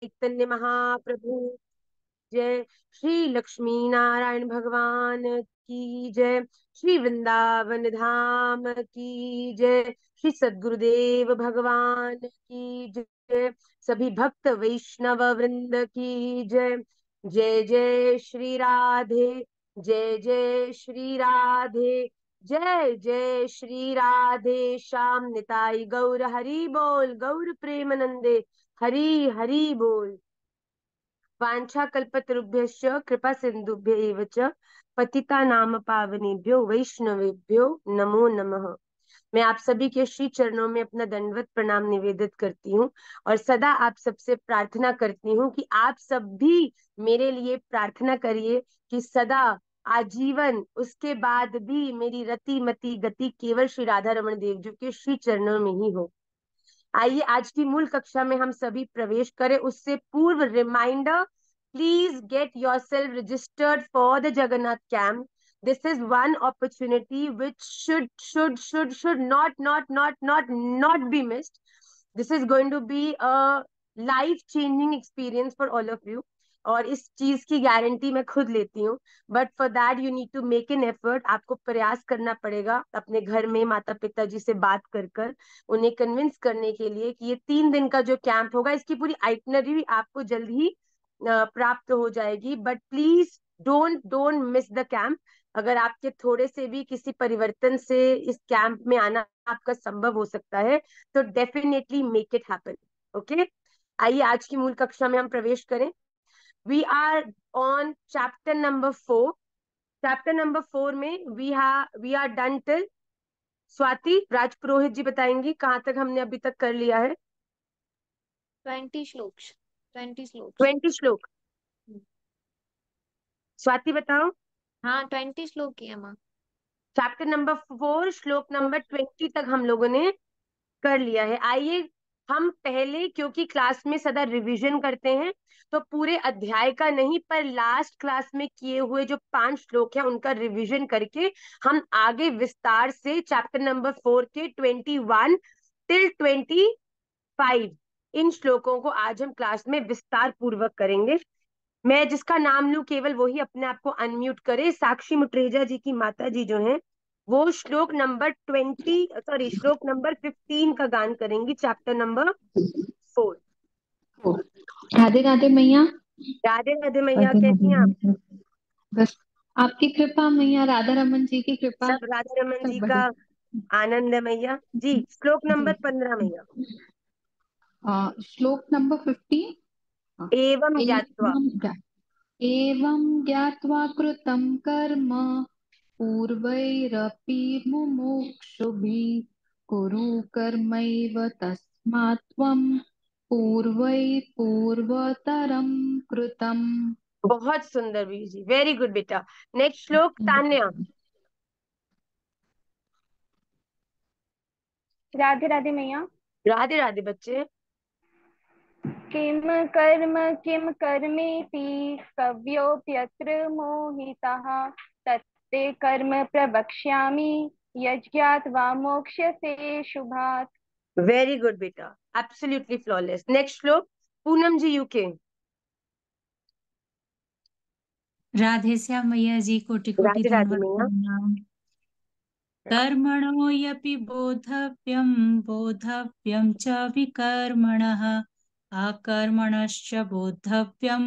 चैतन्य महाप्रभु जय, श्री लक्ष्मी नारायण भगवान की जय, श्री वृंदावन धाम की जय, श्री सद्गुरुदेव भगवान की जय, सभी भक्त वैष्णव वृंद की जय। जय जय श्री राधे, जय जय श्री राधे, जय जय श्री राधे श्याम निताई गौर हरि बोल, गौर प्रेमनंदे हरि हरि बोल। वाञ्छा कल्पतरुभ्यश्च कृपा सिन्धुभ्य एव च पतिता नाम पावनेभ्यो वैष्णवेभ्यो नमो नमः। मैं आप सभी के श्री चरणों में अपना दंडवत प्रणाम निवेदित करती हूँ और सदा आप सबसे प्रार्थना करती हूँ कि आप सब भी मेरे लिए प्रार्थना करिए कि सदा आजीवन उसके बाद भी मेरी रति मति गति केवल श्री राधा रमन देव जी के श्री चरणों में ही हो। आइए आज की मूल कक्षा में हम सभी प्रवेश करें। उससे पूर्व reminder, please get yourself registered for the Jagannath camp. This is one opportunity which should not be missed. This is going to be a life changing experience for all of you. और इस चीज की गारंटी मैं खुद लेती हूँ, but for that you need to make an effort. आपको प्रयास करना पड़ेगा अपने घर में माता पिता जी से बात कर कर उन्हें कन्विंस करने के लिए कि ये 3 दिन का जो कैंप होगा इसकी पूरी आइटनरी भी आपको जल्द ही प्राप्त हो जाएगी. But please don't miss the camp. अगर आपके थोड़े से भी किसी परिवर्तन से इस कैंप में आना आपका संभव हो सकता है तो definitely make it happen. Okay, आइए आज की मूल कक्षा में हम प्रवेश करें. We are on chapter number 4. Chapter number 4 में we are done till. Swati Rajpurohit ji बताएंगी कहाँ तक हमने अभी तक कर लिया है. 20 श्लोक. 20 श्लोक. 20 श्लोक. स्वाति बताओ. हाँ, 20 श्लोक किया माँ. चैप्टर नंबर 4 श्लोक नंबर 20 तक हम लोगों ने कर लिया है. आइए हम पहले, क्योंकि क्लास में सदा रिवीजन करते हैं, तो पूरे अध्याय का नहीं पर लास्ट क्लास में किए हुए जो 5 श्लोक हैं उनका रिवीजन करके हम आगे विस्तार से चैप्टर नंबर 4 के 21 टिल 25 इन श्लोकों को आज हम क्लास में विस्तार पूर्वक करेंगे. मैं जिसका नाम लूं केवल वही अपने आप को अनम्यूट करे. साक्षी मुट्रेजा जी की माता जी जो हैं वो श्लोक नंबर 15 का गान करेंगी, चैप्टर नंबर 4. राधे राधे मैया. राधे राधे मैया, राधे राधे कैसी हैं आप? मैया. बस आपकी कृपा मैया, राधा रमन जी की कृपा. सब राधा रमन सब जी का बढ़िया. आनंद है मैया जी. श्लोक जी. नंबर 15 मैया. श्लोक नंबर 15. एवं ज्ञात्वा. एवं ज्ञात्वा कृतं कर्म पूर्वैरपि मुमुक्षुभिः कुरु कर्मैव तस्मात् त्वं पूर्वतरं कृतम्. बहुत सुंदर भी जी, वेरी गुड बेटा. नेक्स्ट श्लोक तान्या. राधे राधे मैया. राधे राधे बच्चे. किम कर्म किम कर्मेति कव्योऽप्यत्र मोहितः तत्ते कर्म प्रवक्ष्यामि यज्ञात्वा मोक्ष्यसे शुभात्. वेरी गुड बेटा, एब्सोल्युटली फ्लॉलेस. नेक्स्ट श्लोक पूनम जी यूके. राधे श्याम मैया जी, कोटि कोटि राधे राधे दंडवत मैया. प्रणाम. कर्मणो यपि बोधव्यं बोधव्यं च विकर्मणः अकर्मणश्च बोधव्यं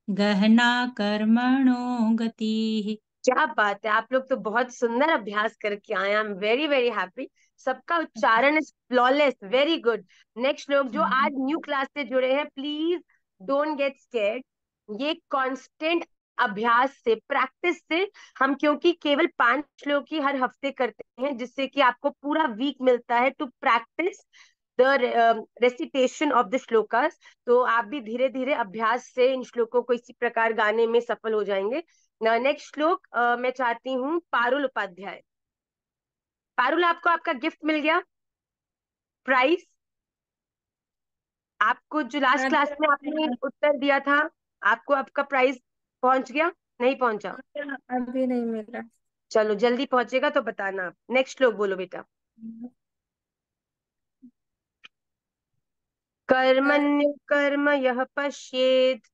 गहना कर्मणो गतिः. क्या बात है, आप लोग तो बहुत सुंदर अभ्यास करके आए. आई एम वेरी वेरी हैप्पी. सबका उच्चारण is flawless, very good. Next लोग जो आज न्यू क्लास से जुड़े हैं, प्लीज डोंट गेट स्कैर्ड. ये कांस्टेंट अभ्यास से, प्रैक्टिस से हम, क्योंकि केवल 5 श्लोक ही हर हफ्ते करते हैं जिससे कि आपको पूरा वीक मिलता है to practise the recitation of the shlokas. तो आप भी धीरे धीरे अभ्यास से इन श्लोकों को इसी प्रकार गाने में सफल हो जाएंगे. नेक्स्ट श्लोक मैं चाहती हूँ पारुल उपाध्याय. पारुल, आपको आपका गिफ्ट मिल गया, प्राइस. आपको जो लास्ट क्लास में आपने उत्तर दिया था, आपको आपका प्राइस पहुंच गया? नहीं पहुंचा? अभी नहीं मिला. चलो जल्दी पहुंचेगा तो बताना आप. नेक्स्ट श्लोक बोलो बेटा. कर्मण्य कर्म यः पश्येत्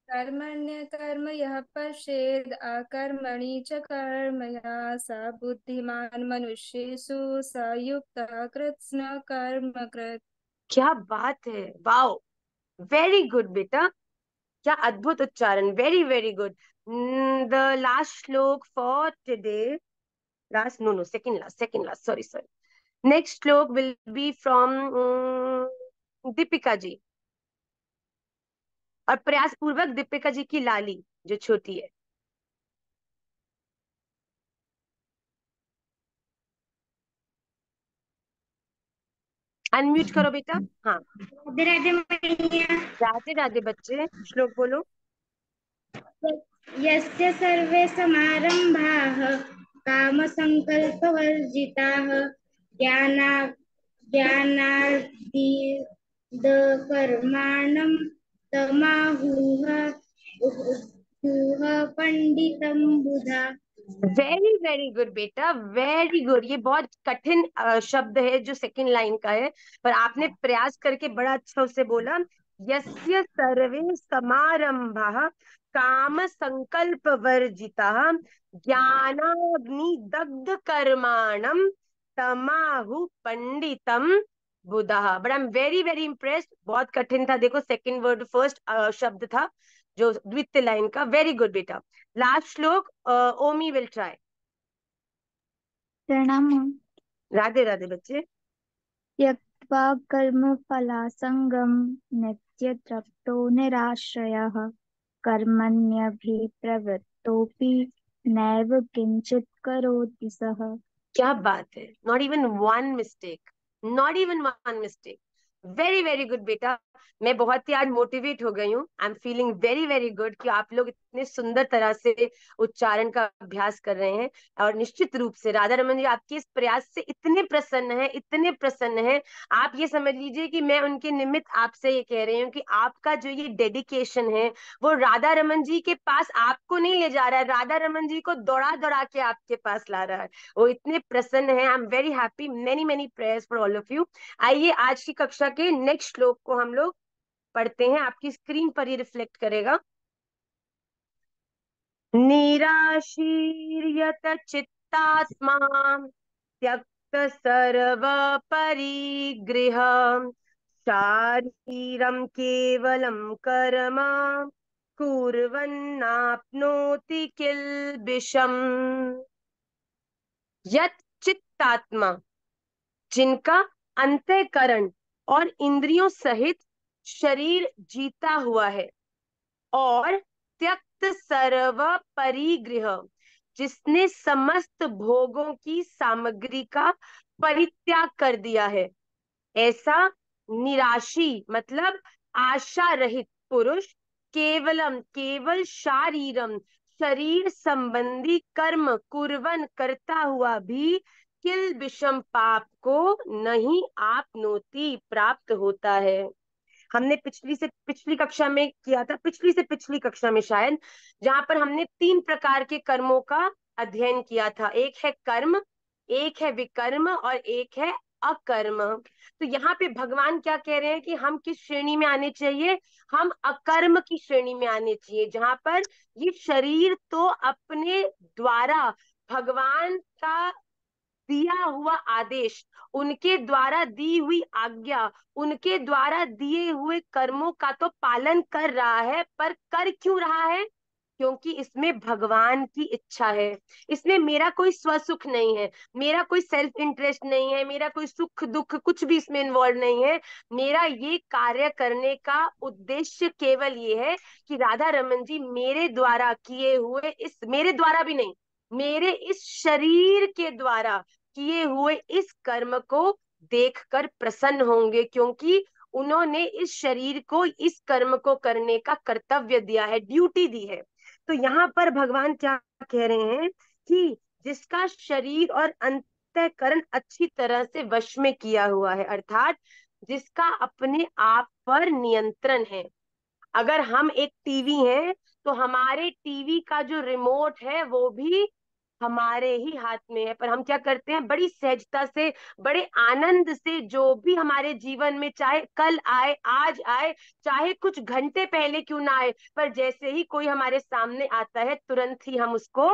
कर्मण्य कर्म यः पश्येद् अकर्मणि च कर्म यः स बुद्धिमान् मनुष्येषु स युक्तः कृत्स्न कर्म कृत्। क्या बात है, वाओ, वेरी गुड बेटा, क्या अद्भुत उच्चारण, very very good. The last shloka for today, last, no no, second last, sorry sorry. Next shloka will be from Deepika ji, और प्रयास पूर्वक दीपिका जी की लाली जो छोटी है। अनम्यूट करो बेटा। हाँ, राधे राधे मैया। राधे राधे बच्चे, श्लोक बोलो। यस्य सर्वे समारंभाः कामसङ्कल्पवर्जिताः ज्ञाना ज्ञानार्दिदकर्माणं तमाहुः पंडितं बुधा। वेरी वेरी गुड बेटा, वेरी गुड। ये बहुत कठिन शब्द है जो सेकंड लाइन का है, पर आपने प्रयास करके बड़ा अच्छा उसे बोला। यस्य सर्वे समारंभाः काम संकल्प वर्जिताः ज्ञानाग्नि दग्ध कर्माणम तमाहु पंडितम बुधा। But I am very very impressed, बहुत कठिन था। देखो सेकंड वर्ड फर्स्ट शब्द था जो द्वितीय लाइन का। वेरी गुड बेटा। लास्ट श्लोक, ओमी विल ट्राई। प्रणाम। राधे राधे बच्चे। त्यक्त्वा कर्मफलासङ्गं नित्यतृप्तो निराश्रयः कर्मण्यभिप्रवृत्तोऽपि नैव किंचित् करोति सः। क्या बात है, not even one mistake, not even one mistake. Very very good बेटा। मैं बहुत ही आज मोटिवेट हो गई हूँ। I am feeling very very good कि आप लोग इतने सुंदर तरह से उच्चारण का अभ्यास कर रहे हैं। और निश्चित रूप से राधा रमन जी आपके इस प्रयास से इतने प्रसन्न है, इतने प्रसन्न है। आप ये समझ लीजिए कि मैं उनके निमित्त आपसे ये कह रही हूँ कि आपका जो ये डेडिकेशन है वो राधा रमन जी के पास आपको नहीं ले जा रहा है, राधा रमन जी को दौड़ा दौड़ा के आपके पास ला रहा है। वो इतने प्रसन्न हैं। आई am very happy. Many many prayers for all of you. आइए आज की कक्षा के नेक्स्ट श्लोक को हम लोग पढ़ते हैं। आपकी स्क्रीन पर ये रिफ्लेक्ट करेगा। निराशीर्यत चित्तात्मा त्यक्त सर्व परिगृह शारीरं केवलं कर्म कुर्वन्नाप्नोति किल्बिषम्। यत चित्तात्मा, जिनका अंतःकरण और इंद्रियों सहित शरीर जीता हुआ है, और त्यक्त सर्व परिग्रह, जिसने समस्त भोगों की सामग्री का परित्याग कर दिया है, ऐसा निराशी मतलब आशा रहित पुरुष केवलम केवल शारीरम शरीर संबंधी कर्म कुर्वन करता हुआ भी किल विषम पाप को नहीं आपनोति प्राप्त होता है। हमने पिछली कक्षा में किया था, पिछली से पिछली कक्षा में शायद, जहां पर हमने 3 प्रकार के कर्मों का अध्ययन किया था। एक है कर्म, एक है विकर्म और एक है अकर्म। तो यहाँ पे भगवान क्या कह रहे हैं कि हम किस श्रेणी में आने चाहिए? हम अकर्म की श्रेणी में आने चाहिए, जहां पर ये शरीर तो अपने द्वारा भगवान का दिया हुआ आदेश, उनके द्वारा दी हुई आज्ञा, उनके द्वारा दिए हुए कर्मों का तो पालन कर रहा है, पर कर क्यों रहा है? क्योंकि इसमें भगवान की इच्छा है। इसमें मेरा कोई स्वसुख नहीं है, मेरा कोई सेल्फ इंटरेस्ट नहीं है, मेरा कोई सुख दुख कुछ भी इसमें इन्वॉल्व नहीं है। मेरा ये कार्य करने का उद्देश्य केवल ये है कि राधा रमन जी मेरे द्वारा किए हुए, इस मेरे द्वारा भी नहीं, मेरे इस शरीर के द्वारा किए हुए इस कर्म को देखकर प्रसन्न होंगे, क्योंकि उन्होंने इस शरीर को इस कर्म को करने का कर्तव्य दिया है, ड्यूटी दी है। तो यहाँ पर भगवान क्या कह रहे हैं कि जिसका शरीर और अंतःकरण अच्छी तरह से वश में किया हुआ है, अर्थात जिसका अपने आप पर नियंत्रण है। अगर हम एक टीवी हैं तो हमारे टीवी का जो रिमोट है वो भी हमारे ही हाथ में है। पर हम क्या करते हैं, बड़ी सहजता से, बड़े आनंद से, जो भी हमारे जीवन में चाहे कल आए, आज आए, चाहे कुछ घंटे पहले क्यों ना आए, पर जैसे ही कोई हमारे सामने आता है तुरंत ही हम उसको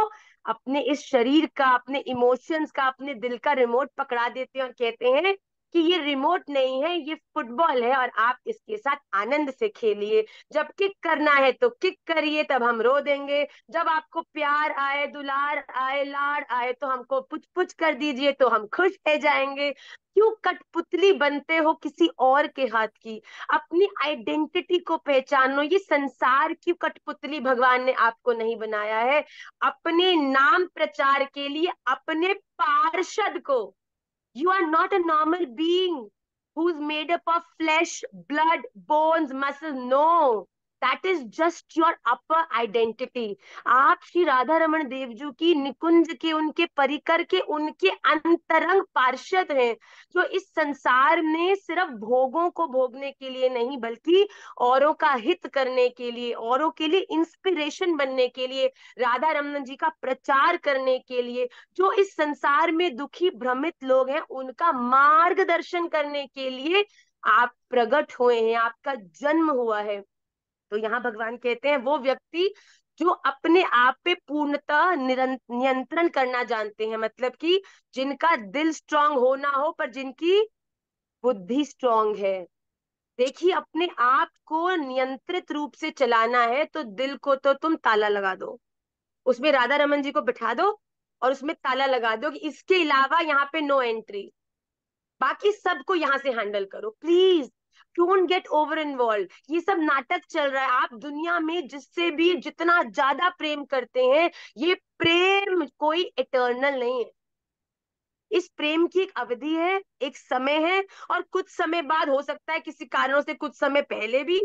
अपने इस शरीर का, अपने इमोशंस का, अपने दिल का रिमोट पकड़ा देते हैं और कहते हैं कि ये रिमोट नहीं है, ये फुटबॉल है और आप इसके साथ आनंद से खेलिए। जब किक करना है तो किक करिए, तब हम रो देंगे। जब आपको प्यार आए, दुलार आए, लाड़ आए तो हमको पुछ पुछ कर दीजिए, तो हम खुश हो जाएंगे। क्यों कठपुतली बनते हो किसी और के हाथ की? अपनी आइडेंटिटी को पहचानो। ये संसार की कठपुतली भगवान ने आपको नहीं बनाया है। अपने नाम प्रचार के लिए अपने पार्षद को, you are not a normal being who's made up of flesh, blood, bones, muscles. No, that is just your upper identity. आप श्री राधा रमन देव जी की निकुंज के, उनके परिकर के, उनके अंतरंग पार्षद हैं, जो इस संसार में सिर्फ भोगों को भोगने के लिए नहीं, बल्कि औरों का हित करने के लिए, औरों के लिए इंस्पिरेशन बनने के लिए, राधा रमन जी का प्रचार करने के लिए, जो इस संसार में दुखी भ्रमित लोग हैं उनका मार्गदर्शन करने के लिए आप प्रकट हुए हैं, आपका जन्म हुआ है। तो यहाँ भगवान कहते हैं वो व्यक्ति जो अपने आप पे पूर्णतः नियंत्रण करना जानते हैं, मतलब कि जिनका दिल स्ट्रांग हो ना हो पर जिनकी बुद्धि स्ट्रांग है। देखिए, अपने आप को नियंत्रित रूप से चलाना है तो दिल को तो तुम ताला लगा दो, उसमें राधा रमन जी को बिठा दो और उसमें ताला लगा दो कि इसके अलावा यहाँ पे नो एंट्री, बाकी सबको यहाँ से हैंडल करो। Please don't get over involve. ये सब नाटक चल रहा है। आप दुनिया में जिससे भी जितना ज्यादा प्रेम करते हैं, ये प्रेम कोई इटर्नल नहीं है। इस प्रेम की एक अवधि है, एक समय है, और कुछ समय बाद हो सकता है किसी कारणों से, कुछ समय पहले भी।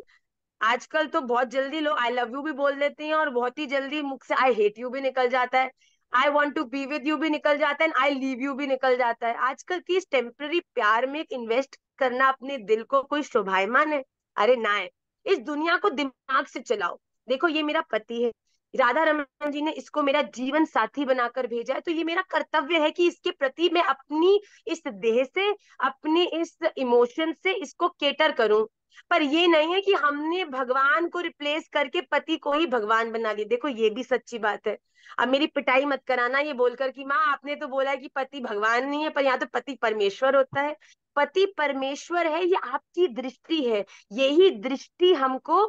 आजकल तो बहुत जल्दी लोग आई लव यू भी बोल देते हैं और बहुत ही जल्दी मुख से आई हेट यू भी निकल जाता है, I want to be with you भी निकल जाता है, आई लीव यू भी निकल जाता है। आजकल की इस टेम्पररी प्यार में इन्वेस्ट करना अपने दिल को कोई शोभायमान है? अरे ना है। इस दुनिया को दिमाग से चलाओ। देखो, ये मेरा पति है, राधा रमन जी ने इसको मेरा जीवन साथी बनाकर भेजा है, तो ये मेरा कर्तव्य है कि इसके प्रति मैं अपनी इस देह से, अपने इस इमोशन से इसको केटर करूं। पर ये नहीं है कि हमने भगवान को रिप्लेस करके पति को ही भगवान बना लिया। देखो, ये भी सच्ची बात है। अब मेरी पिटाई मत कराना ये बोलकर कि माँ आपने तो बोला है कि पति भगवान नहीं है, पर यहाँ तो पति परमेश्वर होता है। पति परमेश्वर है, ये आपकी दृष्टि है। यही दृष्टि हमको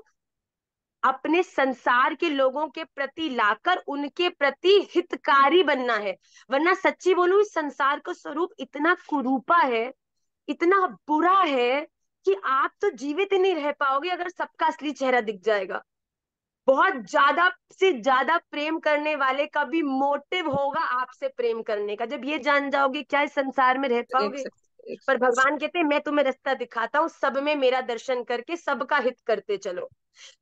अपने संसार के लोगों के प्रति लाकर उनके प्रति हितकारी बनना है। वरना सच्ची बोलूं, इस संसार का स्वरूप इतना कुरूपा है, इतना बुरा है कि आप तो जीवित ही नहीं रह पाओगे अगर सबका असली चेहरा दिख जाएगा। बहुत ज्यादा से ज्यादा प्रेम करने वाले का भी मोटिव होगा आपसे प्रेम करने का। जब ये जान जाओगे, क्या इस संसार में रह पाओगे? पर भगवान कहते हैं मैं तुम्हें रास्ता दिखाता हूँ, सब में मेरा दर्शन करके सबका हित करते चलो।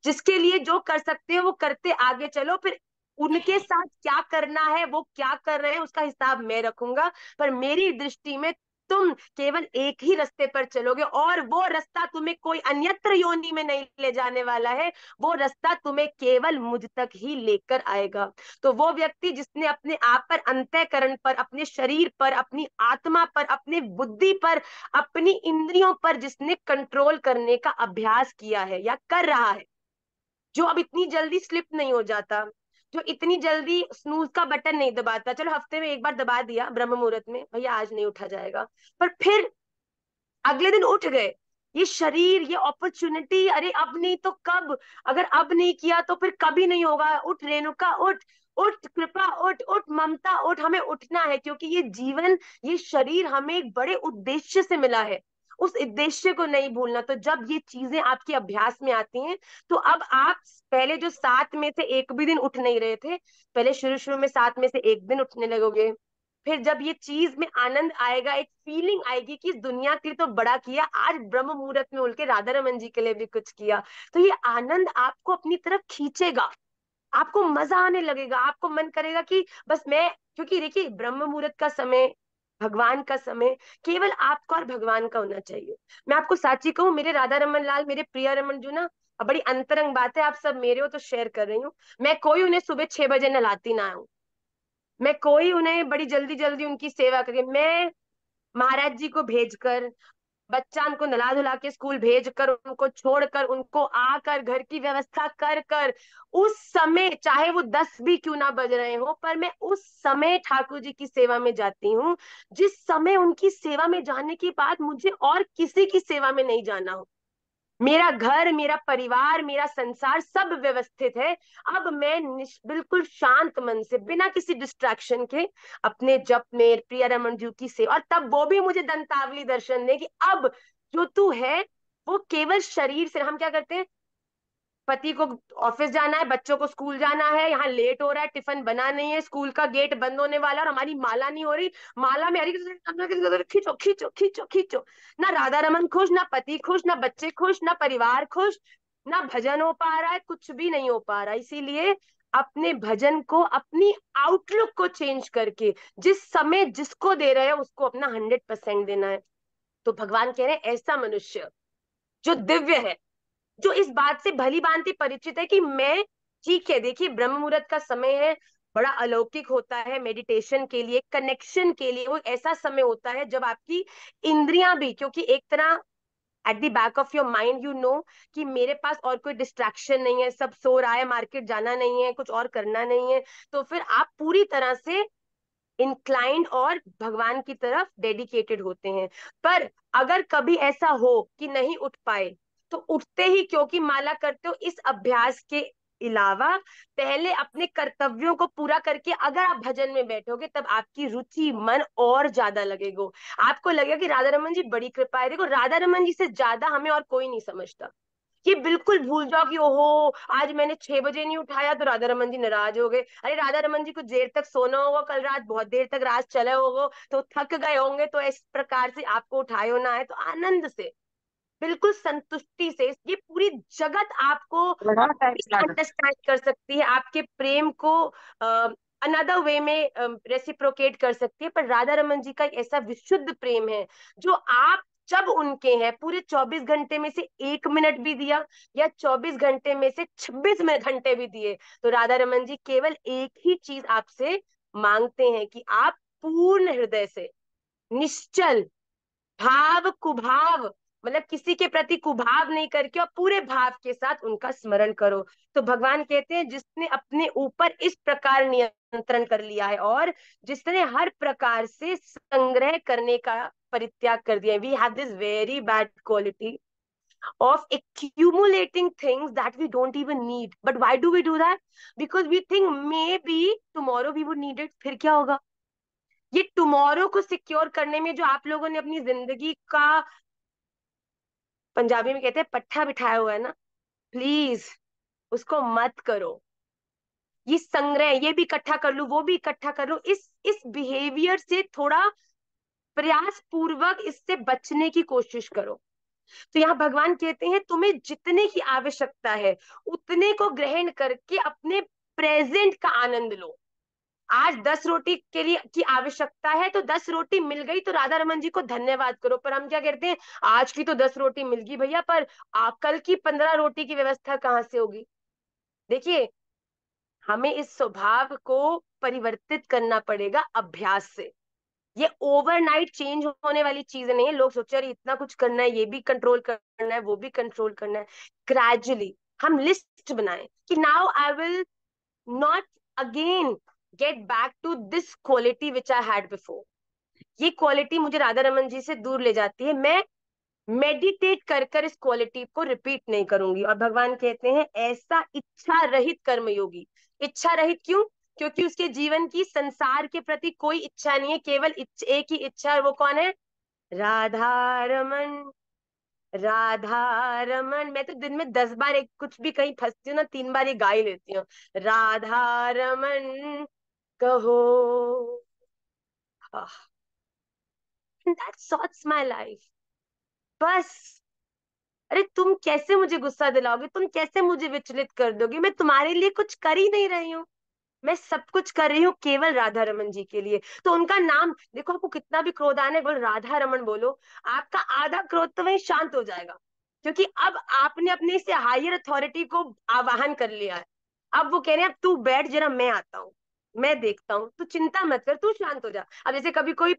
जिसके लिए जो कर सकते हो वो करते आगे चलो, फिर उनके साथ क्या करना है, वो क्या कर रहे हैं, उसका हिसाब मैं रखूंगा। पर मेरी दृष्टि में तुम केवल एक ही रास्ते पर चलोगे, और वो रास्ता तुम्हें कोई अन्यत्र योनि में नहीं ले जाने वाला है, वो रास्ता तुम्हें केवल मुझ तक ही लेकर आएगा। तो वो व्यक्ति जिसने अपने आप पर, अंतःकरण पर, अपने शरीर पर, अपनी आत्मा पर, अपनी बुद्धि पर, अपनी इंद्रियों पर जिसने कंट्रोल करने का अभ्यास किया है या कर रहा है, जो अब इतनी जल्दी स्लिप नहीं हो जाता, जो इतनी जल्दी स्नूज का बटन नहीं दबाता, चलो हफ्ते में एक बार दबा दिया ब्रह्म मुहूर्त में, भैया आज नहीं उठा जाएगा, पर फिर अगले दिन उठ गए। ये शरीर, ये अपॉर्चुनिटी, अरे अब नहीं तो कब? अगर अब नहीं किया तो फिर कभी नहीं होगा। उठ रेणुका उठ, उठ कृपा उठ, उठ ममता उठ। हमें उठना है, क्योंकि ये जीवन, ये शरीर हमें एक बड़े उद्देश्य से मिला है। उस उद्देश्य को नहीं भूलना। तो जब ये चीजें आपके अभ्यास में आती हैं, तो अब आप पहले जो 7 में से एक भी दिन उठ नहीं रहे थे, पहले शुरू शुरू में 7 में से एक दिन उठने लगोगे। फिर जब ये चीज में आनंद आएगा, एक फीलिंग आएगी कि इस दुनिया के लिए तो बड़ा किया, आज ब्रह्म मुहूर्त में उठ के राधा रमन जी के लिए भी कुछ किया, तो ये आनंद आपको अपनी तरफ खींचेगा, आपको मजा आने लगेगा, आपको मन करेगा कि बस मैं, क्योंकि देखिए ब्रह्म मुहूर्त का समय, भगवान का समय केवल आपका और भगवान का होना चाहिए। मैं आपको साची कहूँ, मेरे राधा रमन लाल, मेरे प्रिया रमन जो ना, अब बड़ी अंतरंग बात है, आप सब मेरे हो तो शेयर कर रही हूँ, मैं कोई उन्हें सुबह 6 बजे नहलाती ना हूँ। मैं कोई उन्हें बड़ी जल्दी जल्दी उनकी सेवा करके, मैं महाराज जी को भेजकर, बच्चा उनको नला धुला के स्कूल भेजकर, उनको छोड़कर, उनको आकर घर की व्यवस्था कर कर, उस समय चाहे वो 10 भी क्यों ना बज रहे हो, पर मैं उस समय ठाकुर जी की सेवा में जाती हूँ, जिस समय उनकी सेवा में जाने के बाद मुझे और किसी की सेवा में नहीं जाना हो। मेरा घर, मेरा परिवार, मेरा संसार सब व्यवस्थित है। अब मैं बिल्कुल शांत मन से, बिना किसी डिस्ट्रैक्शन के, अपने जप में प्रिय रमन जी की सेवा, और तब वो भी मुझे दंतावली दर्शन दे कि अब जो तू है वो केवल शरीर से। हम क्या करते हैं, पति को ऑफिस जाना है, बच्चों को स्कूल जाना है, यहाँ लेट हो रहा है, टिफिन बना नहीं है, स्कूल का गेट बंद होने वाला और हमारी माला नहीं हो रही, माला में हरी खींचो खींचो खींचो खींचो। ना राधा रमन खुश, ना पति खुश, ना बच्चे खुश, ना परिवार खुश, ना भजन हो पा रहा है, कुछ भी नहीं हो पा रहा। इसीलिए अपने भजन को, अपनी आउटलुक को चेंज करके, जिस समय जिसको दे रहे हैं उसको अपना 100% देना है। तो भगवान कह रहे हैं ऐसा मनुष्य जो दिव्य है, जो इस बात से भली भांति परिचित है कि मैं, ठीक है, देखिए ब्रह्म मुहूर्त का समय है, बड़ा अलौकिक होता है मेडिटेशन के लिए, कनेक्शन के लिए। वो ऐसा समय होता है जब आपकी इंद्रियां भी, क्योंकि एक तरह at the back of your mind you know कि मेरे पास और कोई डिस्ट्रैक्शन नहीं है, सब सो रहा है, मार्केट जाना नहीं है, कुछ और करना नहीं है, तो फिर आप पूरी तरह से इंक्लाइंड और भगवान की तरफ डेडिकेटेड होते हैं। पर अगर कभी ऐसा हो कि नहीं उठ पाए, तो उठते ही क्योंकि माला करते हो, इस अभ्यास के अलावा पहले अपने कर्तव्यों को पूरा करके अगर आप भजन में बैठोगे, तब आपकी रुचि मन और ज्यादा लगेगा। आपको लगेगा कि राधा रमन जी बड़ी कृपा है। देखो, राधा रमन जी से ज्यादा हमें और कोई नहीं समझता। ये बिल्कुल भूल जाओ कि ओहो आज मैंने 6 बजे नहीं उठाया तो राधा रमन जी नाराज हो गए, अरे राधा रमन जी को देर तक सोना होगा, कल रात बहुत देर तक रात चले होगा तो थक गए होंगे, तो इस प्रकार से आपको उठाए होना है। तो आनंद से, बिल्कुल संतुष्टि से, ये पूरी जगत आपको अंडरस्टैंड कर सकती है, आपके प्रेम को अनदर वे में रेसिप्रोकेट कर सकती है। पर राधा रमन जी का एक ऐसा विशुद्ध प्रेम है, जो आप जब उनके हैं, पूरे 24 घंटे में से 1 मिनट भी दिया, या 24 घंटे में से 26 घंटे भी दिए, तो राधा रमन जी केवल एक ही चीज आपसे मांगते हैं कि आप पूर्ण हृदय से, निश्चल भाव कुभाव, मतलब किसी के प्रति कुभाव नहीं करके और पूरे भाव के साथ उनका स्मरण करो। तो भगवान कहते हैं जिसने अपने ऊपर इस प्रकार नियंत्रण कर लिया है, और जिसने हर प्रकार से संग्रह करने का परित्याग कर दिया है, we have this very bad quality of accumulating things that we don't even need. But why do we do that? Because we think maybe tomorrow we would need it. फिर क्या होगा? ये टुमारो को सिक्योर करने में जो आप लोगों ने अपनी जिंदगी का, पंजाबी में कहते हैं पट्टा बिठाया हुआ है ना, प्लीज उसको मत करो। ये संग्रह, ये भी इकट्ठा कर लूं, वो भी इकट्ठा कर लूं, इस बिहेवियर से थोड़ा प्रयास पूर्वक इससे बचने की कोशिश करो। तो यहाँ भगवान कहते हैं तुम्हें जितने की आवश्यकता है उतने को ग्रहण करके अपने प्रेजेंट का आनंद लो। आज 10 रोटी के लिए की आवश्यकता है, तो 10 रोटी मिल गई तो राधा रमन जी को धन्यवाद करो। पर हम क्या करते हैं, आज की तो 10 रोटी मिल गई भैया, पर कल की 15 रोटी की व्यवस्था कहाँ से होगी? देखिए, हमें इस स्वभाव को परिवर्तित करना पड़ेगा अभ्यास से। ये ओवरनाइट चेंज होने वाली चीज नहीं है। लोग सोचे अरे इतना कुछ करना है, ये भी कंट्रोल करना है, वो भी कंट्रोल करना है। ग्रेजुअली हम लिस्ट बनाएं कि now I will not again get back to this quality which I had before. ये क्वालिटी मुझे राधा रमन जी से दूर ले जाती है, मैं मेडिटेट कर कर इस क्वालिटी को रिपीट नहीं करूंगी। और भगवान कहते हैं ऐसा इच्छा रहित कर्मयोगी। इच्छा रहित क्यों? क्योंकि उसके जीवन की संसार के प्रति कोई इच्छा नहीं है, केवल एक ही इच्छा, और वो कौन है? राधा रमन, राधा रमन। मैं तो दिन में 10 बार एक कुछ भी कहीं फंसती हूँ ना, 3 बार ये गा ही लेती हूँ, राधा रमन कहो। That sorts my life. बस, अरे तुम कैसे मुझे गुस्सा दिलाओगे, तुम कैसे मुझे विचलित कर दोगे? मैं तुम्हारे लिए कुछ कर ही नहीं रही हूँ, मैं सब कुछ कर रही हूँ केवल राधा रमन जी के लिए। तो उनका नाम देखो, आपको कितना भी क्रोध आने, बोल राधा रमन बोलो, आपका आधा क्रोध तो वही शांत हो जाएगा, क्योंकि अब आपने अपने से हायर अथॉरिटी को आवाहन कर लिया है। अब वो कह रहे हैं अब तू बैठ जरा, मैं आता हूँ। मैं देखता हूँ, तू चिंता मत कर, तू शांत हो जा। अब जैसे कभी कोई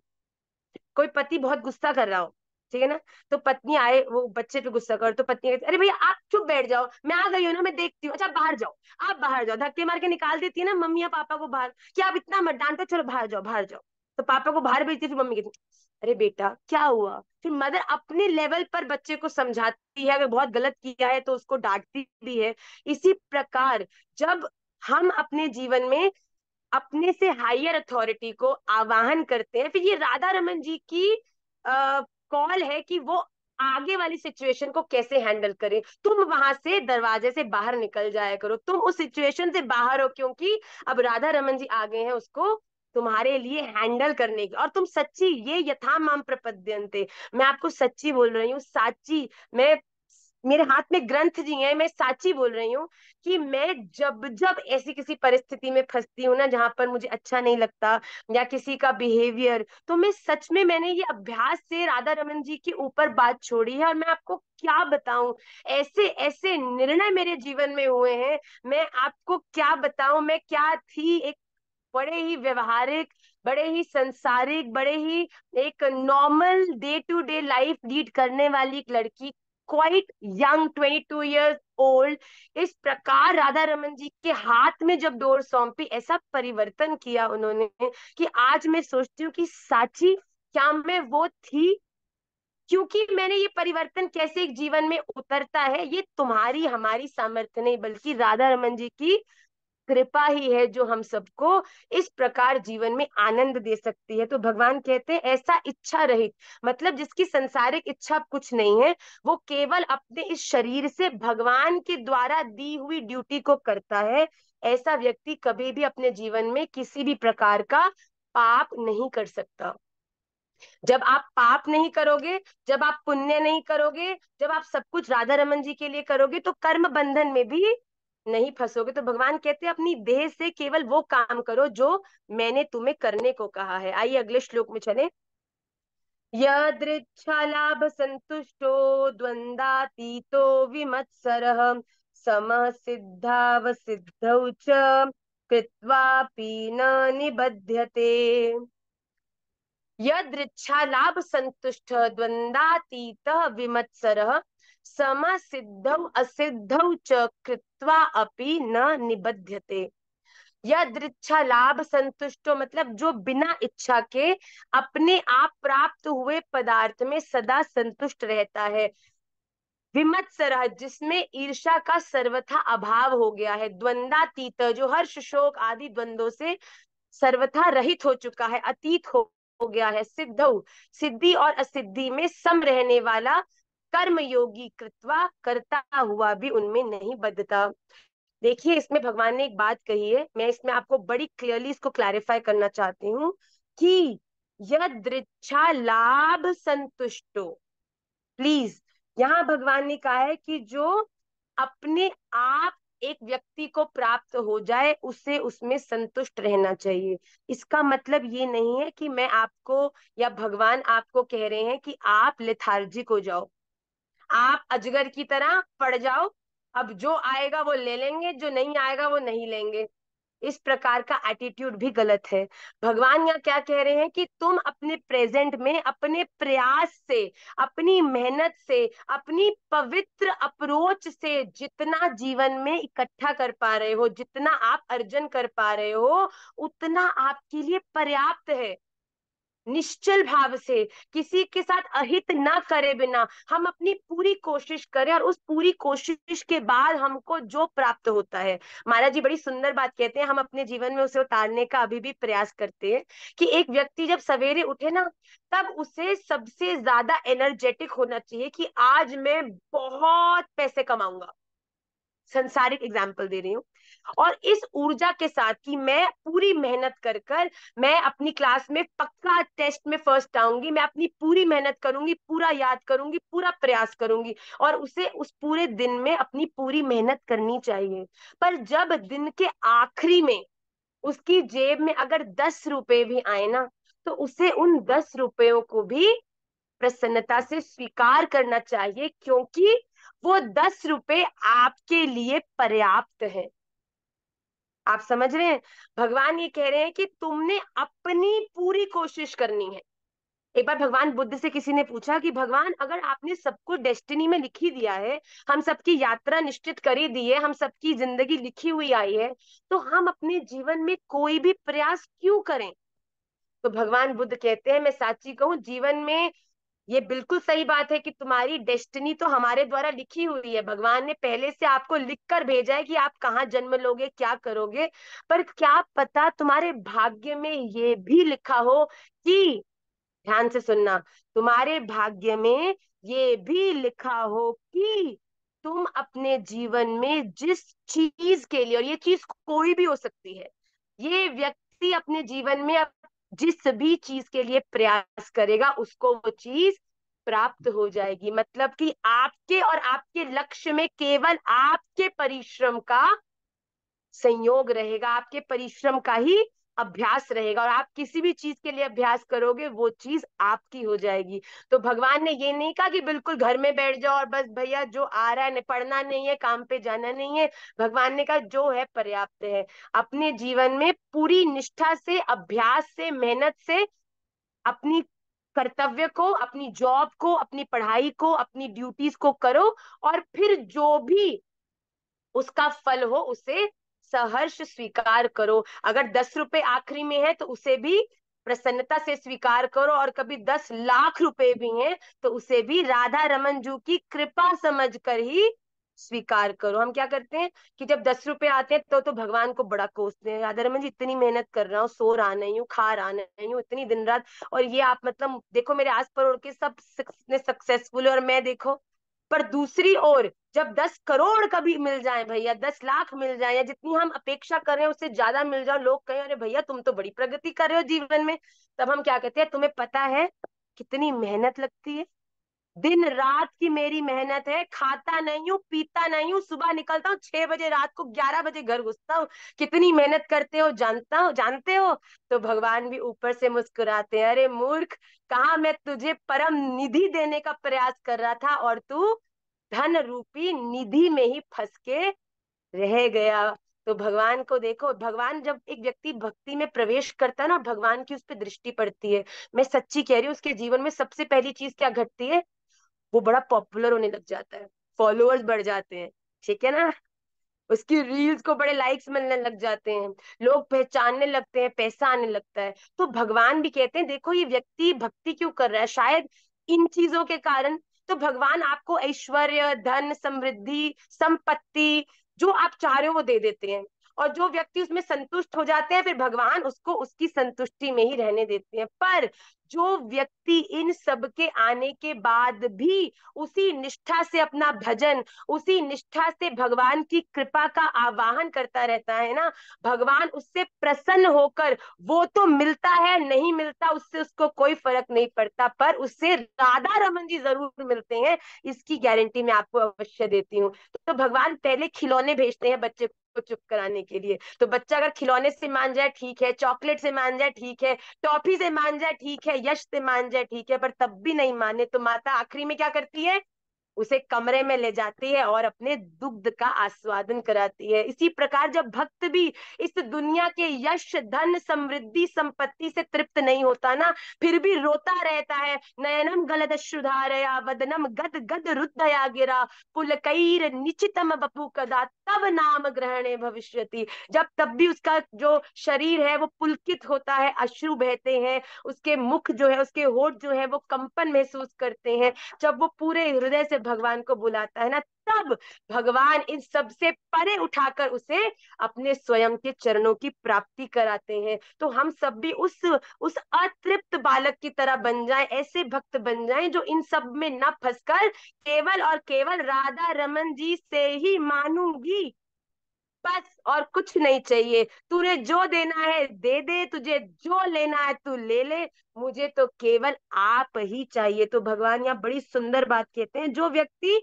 कोई पति बहुत गुस्सा कर रहा हो, ठीक है ना, तो पत्नी आए वो बच्चे पे गुस्सा कर, तो पत्नी कहती अरे भैया आप चुप बैठ जाओ, मैं आ गई हूँ ना, मैं देखती हूँ, अच्छा बाहर जाओ। आप बाहर जाओ, धक्के मार के निकाल देती है ना मम्मी या पापा को बाहर, कि आप इतना मत डांटो, चलो बाहर जाओ बाहर जाओ। तो पापा को बाहर भेजती, फिर मम्मी कहती अरे बेटा क्या हुआ। फिर मदर अपने लेवल पर बच्चे को समझाती है, अगर बहुत गलत किया है तो उसको डांटती भी है। इसी प्रकार जब हम अपने जीवन में अपने से हायर अथॉरिटी को आवाहन करते हैं, फिर ये राधा रमन जी की कॉल है कि वो आगे वाली सिचुएशन को कैसे हैंडल करें। तुम वहां से दरवाजे से बाहर निकल जाया करो, तुम उस सिचुएशन से बाहर हो, क्योंकि अब राधा रमन जी आ गए हैं उसको तुम्हारे लिए हैंडल करने की। और तुम सच्ची, ये यथा माम प्रपद्यन्ते, मैं आपको सच्ची बोल रही हूँ, साची। मैं, मेरे हाथ में ग्रंथ जी हैं, मैं साची बोल रही हूँ कि मैं जब जब ऐसी किसी परिस्थिति में फंसती हूँ ना जहां पर मुझे अच्छा नहीं लगता या किसी का बिहेवियर, तो मैं सच में, मैंने ये अभ्यास से राधा रमन जी के ऊपर बात छोड़ी है। और मैं आपको क्या बताऊं, ऐसे ऐसे निर्णय मेरे जीवन में हुए हैं, मैं आपको क्या बताऊं। मैं क्या थी, एक बड़े ही व्यवहारिक, बड़े ही संसारिक, बड़े ही एक normal day to day life lead करने वाली एक लड़की, क्वाइट यंग, 22 years ओल्ड। इस प्रकार राधा रमन जी के हाथ में जब डोर सौंपी, ऐसा परिवर्तन किया उन्होंने कि आज मैं सोचती हूँ कि साची क्या मैं वो थी। क्योंकि मैंने ये परिवर्तन कैसे एक जीवन में उतरता है, ये तुम्हारी हमारी सामर्थ्य नहीं, बल्कि राधा रमन जी की कृपा ही है जो हम सबको इस प्रकार जीवन में आनंद दे सकती है। तो भगवान कहते हैं ऐसा इच्छा रहित, मतलब जिसकी संसारिक इच्छा कुछ नहीं है, वो केवल अपने इस शरीर से भगवान के द्वारा दी हुई ड्यूटी को करता है, ऐसा व्यक्ति कभी भी अपने जीवन में किसी भी प्रकार का पाप नहीं कर सकता। जब आप पाप नहीं करोगे, जब आप पुण्य नहीं करोगे, जब आप सब कुछ राधा रमन जी के लिए करोगे, तो कर्म बंधन में भी नहीं फंसोगे। तो भगवान कहते हैं अपनी देह से केवल वो काम करो जो मैंने तुम्हें करने को कहा है। आइए अगले श्लोक में चले। यदृच्छालाभ संतुष्टो द्वंद्वातीतो विमत्सरः समः सिद्धाव सिद्धौ च कृत्वापि न निबध्यते। यदृच्छालाभ संतुष्ट द्वंद्वातीतः विमत्सरः समसिद्धौ असिद्धौ च कृत्वा अपि न निबध्यते। यदृच्छा लाभ संतुष्टो, मतलब जो बिना इच्छा के अपने आप प्राप्त हुए पदार्थ में सदा संतुष्ट रहता है। विमत्सरः, जिसमें ईर्ष्या का सर्वथा अभाव हो गया है। द्वंद्वातीत, जो हर्ष शोक आदि द्वंद्वों से सर्वथा रहित हो चुका है, अतीत हो गया है। सिद्धौ, सिद्धि और असिद्धि में सम रहने वाला, कर्म योगी कृत्वा, करता हुआ भी उनमें नहीं बद्धता। देखिए इसमें भगवान ने एक बात कही है, मैं इसमें आपको बड़ी क्लियरली इसको क्लैरिफाई करना चाहती हूँ कि यदृच्छा लाभ संतुष्टो, प्लीज, यहाँ भगवान ने कहा है कि जो अपने आप एक व्यक्ति को प्राप्त हो जाए उसे उसमें संतुष्ट रहना चाहिए। इसका मतलब ये नहीं है कि मैं आपको या भगवान आपको कह रहे हैं कि आप लेथार्जिक हो जाओ, आप अजगर की तरह पड़ जाओ, अब जो आएगा वो ले लेंगे, जो नहीं आएगा वो नहीं लेंगे। इस प्रकार का एटीट्यूड भी गलत है। भगवान यहाँ क्या कह रहे हैं कि तुम अपने प्रेजेंट में अपने प्रयास से, अपनी मेहनत से, अपनी पवित्र अप्रोच से जितना जीवन में इकट्ठा कर पा रहे हो, जितना आप अर्जन कर पा रहे हो, उतना आपके लिए पर्याप्त है। निश्चल भाव से, किसी के साथ अहित ना करे बिना हम अपनी पूरी कोशिश करें, और उस पूरी कोशिश के बाद हमको जो प्राप्त होता है, महाराज जी बड़ी सुंदर बात कहते हैं, हम अपने जीवन में उसे उतारने का अभी भी प्रयास करते हैं कि एक व्यक्ति जब सवेरे उठे ना, तब उसे सबसे ज्यादा एनर्जेटिक होना चाहिए कि आज मैं बहुत पैसे कमाऊंगा, संसारिक एग्जाम्पल दे रही हूँ। और इस ऊर्जा के साथ कि मैं पूरी मेहनत कर कर मैं अपनी क्लास में पक्का टेस्ट में फर्स्ट आऊंगी, मैं अपनी पूरी मेहनत करूंगी, पूरा याद करूंगी, पूरा प्रयास करूंगी, और उसे उस पूरे दिन में अपनी पूरी मेहनत करनी चाहिए। पर जब दिन के आखिरी में उसकी जेब में अगर 10 रुपए भी आए ना, तो उसे उन 10 रुपयों को भी प्रसन्नता से स्वीकार करना चाहिए, क्योंकि वो 10 रुपए आपके लिए पर्याप्त है। आप समझ रहे हैं? भगवान ये कह रहे हैं कि तुमने अपनी पूरी कोशिश करनी है। एक बार भगवान बुद्ध से किसी ने पूछा कि भगवान, अगर आपने सबको डेस्टिनी में लिख ही दिया है, हम सबकी यात्रा निश्चित कर ही दी है, हम सबकी जिंदगी लिखी हुई आई है, तो हम अपने जीवन में कोई भी प्रयास क्यों करें? तो भगवान बुद्ध कहते हैं, मैं साची कहूं, जीवन में ये बिल्कुल सही बात है कि तुम्हारी डेस्टिनी तो हमारे द्वारा लिखी हुई है। भगवान ने पहले से आपको लिख कर भेजा है कि आप कहाँ जन्म लोगे, क्या करोगे। पर क्या पता तुम्हारे भाग्य में ये भी लिखा हो कि, ध्यान से सुनना, तुम्हारे भाग्य में ये भी लिखा हो कि तुम अपने जीवन में जिस चीज के लिए, और ये चीज कोई भी हो सकती है, ये व्यक्ति अपने जीवन में अब जिस भी चीज के लिए प्रयास करेगा उसको वो चीज प्राप्त हो जाएगी। मतलब कि आपके और आपके लक्ष्य में केवल आपके परिश्रम का संयोग रहेगा, आपके परिश्रम का ही अभ्यास रहेगा, और आप किसी भी चीज के लिए अभ्यास करोगे वो चीज आपकी हो जाएगी। तो भगवान ने ये नहीं कहा कि बिल्कुल घर में बैठ जाओ और बस भैया जो आ रहा है, पढ़ना नहीं है, काम पे जाना नहीं है। भगवान ने कहा जो है पर्याप्त है। अपने जीवन में पूरी निष्ठा से, अभ्यास से, मेहनत से अपनी कर्तव्य को, अपनी जॉब को, अपनी पढ़ाई को, अपनी ड्यूटीज को करो, और फिर जो भी उसका फल हो उसे सहर्ष स्वीकार करो। अगर 10 रुपए आखिरी में है तो उसे भी प्रसन्नता से स्वीकार करो, और कभी 10 लाख रुपए भी हैं तो उसे भी राधा रमन जू की कृपा समझकर ही स्वीकार करो। हम क्या करते हैं कि जब 10 रुपए आते हैं तो भगवान को बड़ा कोसते हैं, राधा रमन जी इतनी मेहनत कर रहा हूँ, सो रहा नहीं हूँ, खा रहा नहीं हूँ इतनी दिन रात, और ये आप मतलब देखो मेरे आस पड़ोस के सब सक्सेसफुल है और मैं देखो। पर दूसरी ओर जब 10 करोड़ कभी मिल जाए भैया, 10 लाख मिल जाए, या जितनी हम अपेक्षा कर रहे हैं उससे ज्यादा मिल जाओ, लोग कहें अरे भैया तुम तो बड़ी प्रगति कर रहे हो जीवन में, तब हम क्या कहते हैं, तुम्हें पता है कितनी मेहनत लगती है? दिन रात की मेरी मेहनत है, खाता नहीं हूँ, पीता नहीं हूँ, सुबह निकलता हूँ 6 बजे, रात को 11 बजे घर घुसता हूँ। कितनी मेहनत करते हो जानता हो, जानते हो? तो भगवान भी ऊपर से मुस्कुराते हैं, अरे मूर्ख, कहाँ मैं तुझे परम निधि देने का प्रयास कर रहा था और तू धन रूपी निधि में ही फंस के रह गया। तो भगवान को देखो, भगवान जब एक व्यक्ति भक्ति में प्रवेश करता है ना, भगवान की उस पर दृष्टि पड़ती है, मैं सच्ची कह रही हूँ, उसके जीवन में सबसे पहली चीज क्या घटती है, वो बड़ा पॉपुलर होने लग जाता है, फॉलोअर्स बढ़ जाते हैं, ठीक है ना, उसकी रील्स को बड़े लाइक्स मिलने लग जाते हैं, लोग पहचानने लगते हैं, पैसा आने लगता है। तो भगवान भी कहते हैं देखो ये व्यक्ति भक्ति क्यों कर रहा है, शायद इन चीजों के कारण। तो भगवान आपको ऐश्वर्य, धन, समृद्धि, संपत्ति जो आप चाह रहे हो वो दे देते हैं, और जो व्यक्ति उसमें संतुष्ट हो जाते हैं फिर भगवान उसको उसकी संतुष्टि में ही रहने देते हैं। पर जो व्यक्ति इन सब के आने के बाद भी उसी निष्ठा से अपना भजन, उसी निष्ठा से भगवान की कृपा का आवाहन करता रहता है ना, भगवान उससे प्रसन्न होकर, वो तो मिलता है नहीं मिलता उससे उसको कोई फर्क नहीं पड़ता, पर उससे राधा रमन जी जरूर मिलते हैं, इसकी गारंटी मैं आपको अवश्य देती हूँ। तो भगवान पहले खिलौने भेजते हैं बच्चे को चुप कराने के लिए। तो बच्चा अगर खिलौने से मान जाए ठीक है, चॉकलेट से मान जाए ठीक है, टॉफी से मान जाए ठीक है, यश से मान जाए ठीक है, पर तब भी नहीं माने तो माता आखिरी में क्या करती है, उसे कमरे में ले जाती है और अपने दुग्ध का आस्वादन कराती है। इसी प्रकार जब भक्त भी इस दुनिया के यश, धन, समृद्धि, संपत्ति से तृप्त नहीं होता ना, फिर भी रोता रहता है, नयनम गलदश्रुधारया वदनम गद गद रुद्धया गिरा पुलकैर निचितम बपु कदा तब नाम ग्रहणे भविष्यति। जब तब भी उसका जो शरीर है वो पुलकित होता है, अश्रु बहते हैं, उसके मुख जो है, उसके होठ जो है वो कंपन महसूस करते हैं, जब वो पूरे हृदय से भगवान को बुलाता है ना, तब भगवान इन सब से परे उठाकर उसे अपने स्वयं के चरणों की प्राप्ति कराते हैं। तो हम सब भी उस अतृप्त बालक की तरह बन जाएं, ऐसे भक्त बन जाएं जो इन सब में न फंसकर केवल और केवल राधा रमन जी से ही मानूंगी, बस और कुछ नहीं चाहिए, तूने जो देना है दे दे, तुझे जो लेना है तू ले ले, मुझे तो केवल आप ही चाहिए। तो भगवान यहाँ बड़ी सुंदर बात कहते हैं, जो व्यक्ति,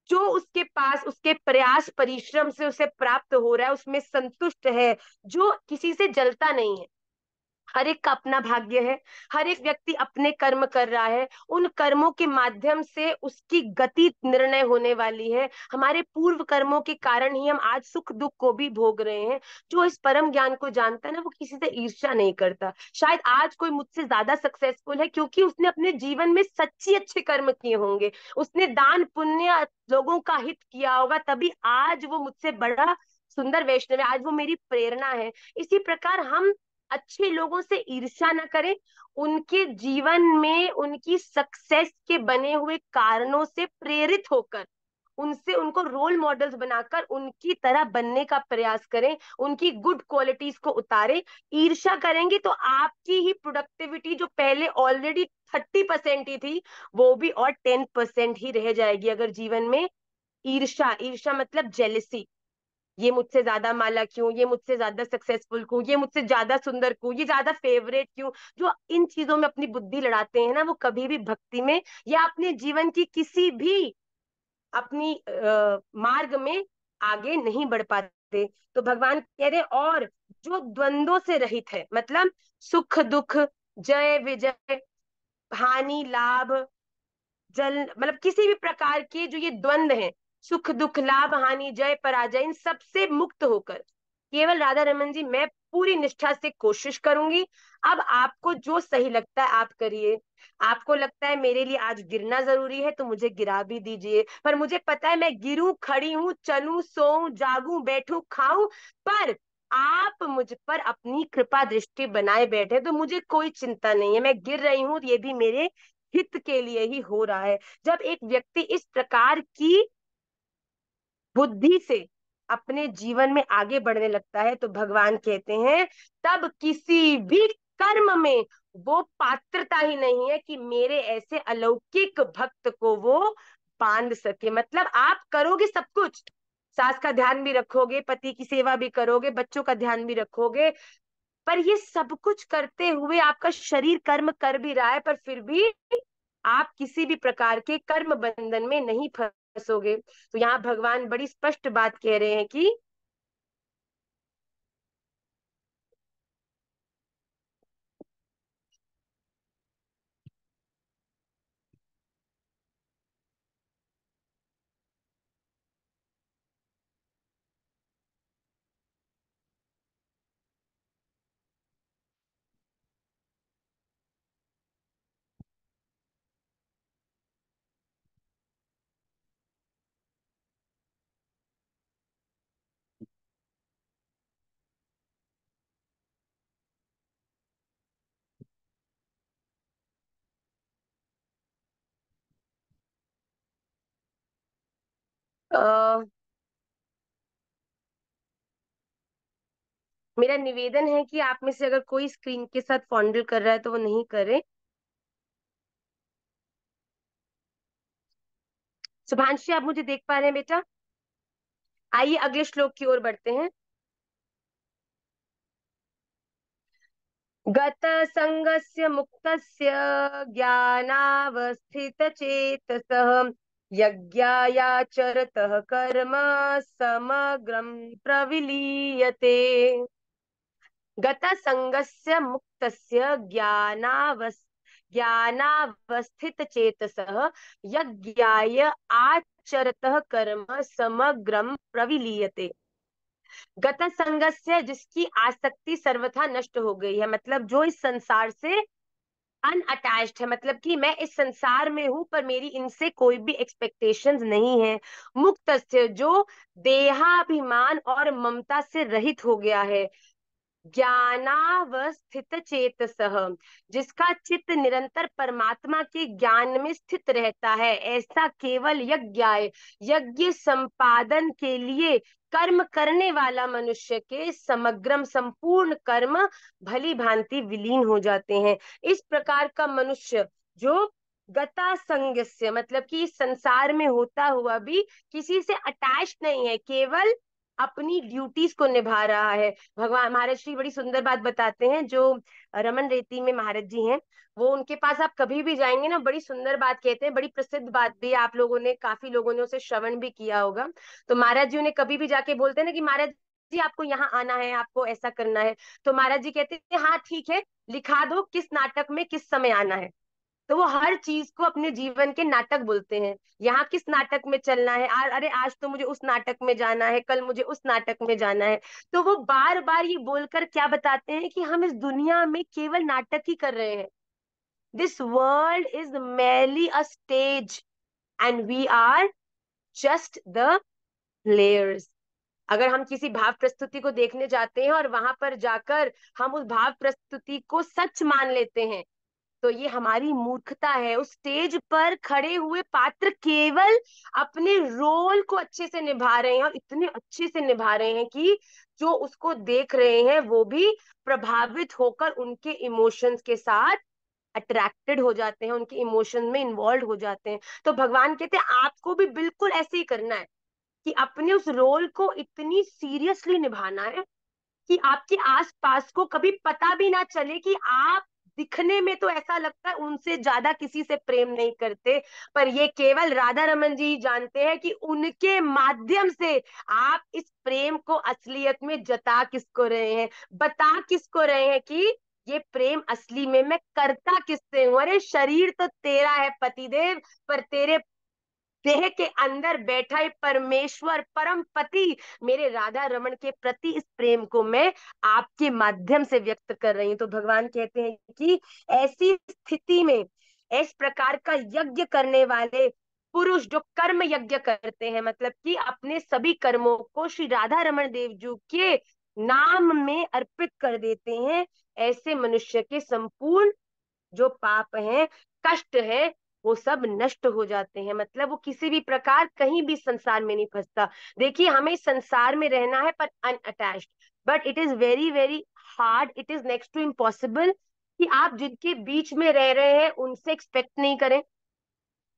जो उसके पास उसके प्रयास परिश्रम से उसे प्राप्त हो रहा है उसमें संतुष्ट है, जो किसी से जलता नहीं है, हर एक का अपना भाग्य है, हर एक व्यक्ति अपने कर्म कर रहा है, उन कर्मों के माध्यम से उसकी गति निर्णय होने वाली है। हमारे पूर्व कर्मों के कारण ही हम आज सुख दुख को भी भोग रहे हैं। जो इस परम ज्ञान को जानता है ना, वो किसी से ईर्ष्या नहीं करता। शायद आज कोई मुझसे ज्यादा सक्सेसफुल है क्योंकि उसने अपने जीवन में सच्ची अच्छे कर्म किए होंगे, उसने दान पुण्य लोगों का हित किया होगा, तभी आज वो मुझसे बड़ा सुंदर वैष्णव है, आज वो मेरी प्रेरणा है। इसी प्रकार हम अच्छे लोगों से ईर्ष्या ना करें, उनके जीवन में उनकी सक्सेस के बने हुए कारणों से प्रेरित होकर उनसे उनको रोल मॉडल्स बनाकर उनकी तरह बनने का प्रयास करें, उनकी गुड क्वालिटीज को उतारें। ईर्ष्या करेंगे तो आपकी ही प्रोडक्टिविटी जो पहले ऑलरेडी 30% ही थी, वो भी और 10% ही रह जाएगी। अगर जीवन में ईर्ष्या, ईर्ष्या मतलब जेलिसी, ये मुझसे ज्यादा माला क्यों, ये मुझसे ज्यादा सक्सेसफुल क्यों, ये मुझसे ज्यादा सुंदर क्यों, ये ज्यादा फेवरेट क्यों, जो इन चीजों में अपनी बुद्धि लड़ाते हैं ना, वो कभी भी भक्ति में या अपने जीवन की किसी भी अपनी मार्ग में आगे नहीं बढ़ पाते। तो भगवान कह रहे हैं, और जो द्वंद्वों से रहित है, मतलब सुख दुख, जय विजय, हानि लाभ, जल, मतलब किसी भी प्रकार के जो ये द्वंद हैं, सुख दुख लाभ हानि जय पराजय, इन सबसे मुक्त होकर केवल राधा रमन जी मैं पूरी निष्ठा से कोशिश करूंगी। अब आपको जो सही लगता है आप करिए। आपको लगता है मेरे लिए आज गिरना जरूरी है तो मुझे गिरा भी दीजिए, पर मुझे पता है मैं गिरूं, खड़ी हूं, चलूं, सोऊं, जागूं, बैठूं, खाऊं, पर आप मुझ पर अपनी कृपा दृष्टि बनाए बैठे तो मुझे कोई चिंता नहीं है। मैं गिर रही हूं, ये भी मेरे हित के लिए ही हो रहा है। जब एक व्यक्ति इस प्रकार की बुद्धि से अपने जीवन में आगे बढ़ने लगता है तो भगवान कहते हैं तब किसी भी कर्म में वो पात्रता ही नहीं है कि मेरे ऐसे अलौकिक भक्त को वो बांध सके। मतलब आप करोगे सब कुछ, सास का ध्यान भी रखोगे, पति की सेवा भी करोगे, बच्चों का ध्यान भी रखोगे, पर ये सब कुछ करते हुए आपका शरीर कर्म कर भी रहा है, पर फिर भी आप किसी भी प्रकार के कर्म बंधन में नहीं फंसोगे। तो यहाँ भगवान बड़ी स्पष्ट बात कह रहे हैं कि आ, मेरा निवेदन है कि आप में से अगर कोई स्क्रीन के साथ फॉन्डल कर रहा है तो वो नहीं करे। शुभांशी आप मुझे देख पा रहे हैं बेटा? आइए अगले श्लोक की ओर बढ़ते हैं। गत संगस्य मुक्तस्य ज्ञानावस्थितचेतसः यज्ञायाचरतः कर्म समग्रं प्रविलीयते। गत संगस्य मुक्तस्य ज्ञानावस्थित चेतसः यज्ञाय आचरतः कर्म समग्रं प्रविलीयते। गत संगस्य, जिसकी आसक्ति सर्वथा नष्ट हो गई है, मतलब जो इस संसार से अनअटैच्ड है, मतलब कि मैं इस संसार में हूं पर मेरी इनसे कोई भी एक्सपेक्टेशंस नहीं है। मुक्तस्य, जो देहाभिमान और ममता से रहित हो गया है। ज्ञानावस्थित चेतसः, जिसका चित्त निरंतर परमात्मा के ज्ञान में स्थित रहता है, ऐसा केवल यज्ञाय, यज्ञ संपादन के लिए कर्म करने वाला मनुष्य के समग्रम संपूर्ण कर्म भली भांति विलीन हो जाते हैं। इस प्रकार का मनुष्य जो गता संगस्य, मतलब कि इस संसार में होता हुआ भी किसी से अटैच नहीं है, केवल अपनी ड्यूटीज को निभा रहा है। भगवान महाराज श्री बड़ी सुंदर बात बताते हैं, जो रमन रेती में महाराज जी हैं, वो उनके पास आप कभी भी जाएंगे ना, बड़ी सुंदर बात कहते हैं, बड़ी प्रसिद्ध बात भी, आप लोगों ने, काफी लोगों ने उसे श्रवण भी किया होगा। तो महाराज जी उन्हें कभी भी जाके बोलते हैं ना कि महाराज जी आपको यहाँ आना है, आपको ऐसा करना है। तो महाराज जी कहते हैं हाँ ठीक है, लिखा दो किस नाटक में किस समय आना है। तो वो हर चीज को अपने जीवन के नाटक बोलते हैं। यहाँ किस नाटक में चलना है, अरे आज तो मुझे उस नाटक में जाना है, कल मुझे उस नाटक में जाना है। तो वो बार बार ये बोलकर क्या बताते हैं कि हम इस दुनिया में केवल नाटक ही कर रहे हैं। This world is merely a stage and we are just the players. अगर हम किसी भाव प्रस्तुति को देखने जाते हैं और वहां पर जाकर हम उस भाव प्रस्तुति को सच मान लेते हैं, तो ये हमारी मूर्खता है। उस स्टेज पर खड़े हुए पात्र केवल अपने रोल को अच्छे से निभा रहे हैं, और इतने अच्छे से निभा रहे हैं कि जो उसको देख रहे हैं वो भी प्रभावित होकर उनके इमोशंस के साथ अट्रैक्टेड हो जाते हैं, उनके इमोशन में इन्वॉल्व हो जाते हैं। तो भगवान कहते हैं आपको भी बिल्कुल ऐसे ही करना है कि अपने उस रोल को इतनी सीरियसली निभाना है कि आपके आसपास को कभी पता भी ना चले कि आप दिखने में तो ऐसा लगता है उनसे ज्यादा किसी से प्रेम नहीं करते, पर ये केवल राधा रमन जी जानते हैं कि उनके माध्यम से आप इस प्रेम को असलियत में जता किसको रहे हैं, बता किसको रहे हैं कि ये प्रेम असली में मैं करता किससे हूं। अरे शरीर तो तेरा है पतिदेव, पर तेरे देह के अंदर बैठा है परमेश्वर परम पति मेरे राधा रमन के प्रति इस प्रेम को मैं आपके माध्यम से व्यक्त कर रही हूं। तो भगवान कहते हैं कि ऐसी स्थिति में इस प्रकार का यज्ञ करने वाले पुरुष जो कर्म यज्ञ करते हैं, मतलब कि अपने सभी कर्मों को श्री राधा रमन देव जी के नाम में अर्पित कर देते हैं, ऐसे मनुष्य के संपूर्ण जो पाप है, कष्ट है, वो सब नष्ट हो जाते हैं। मतलब वो किसी भी प्रकार कहीं भी संसार में नहीं फंसता। देखिए हमें संसार में रहना है पर unattached, but it is very very hard, it is next to impossible कि आप जिनके बीच में रह रहे हैं उनसे एक्सपेक्ट नहीं करें।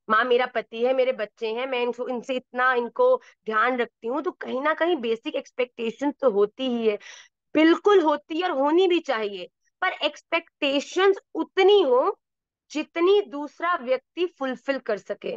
माँ मेरा पति है, मेरे बच्चे हैं, मैं इनको इनसे इतना इनको ध्यान रखती हूँ, तो कहीं ना कहीं बेसिक एक्सपेक्टेशन तो होती ही है, बिल्कुल होती है और होनी भी चाहिए। पर एक्सपेक्टेशंस उतनी हो जितनी दूसरा व्यक्ति फुलफिल कर सके।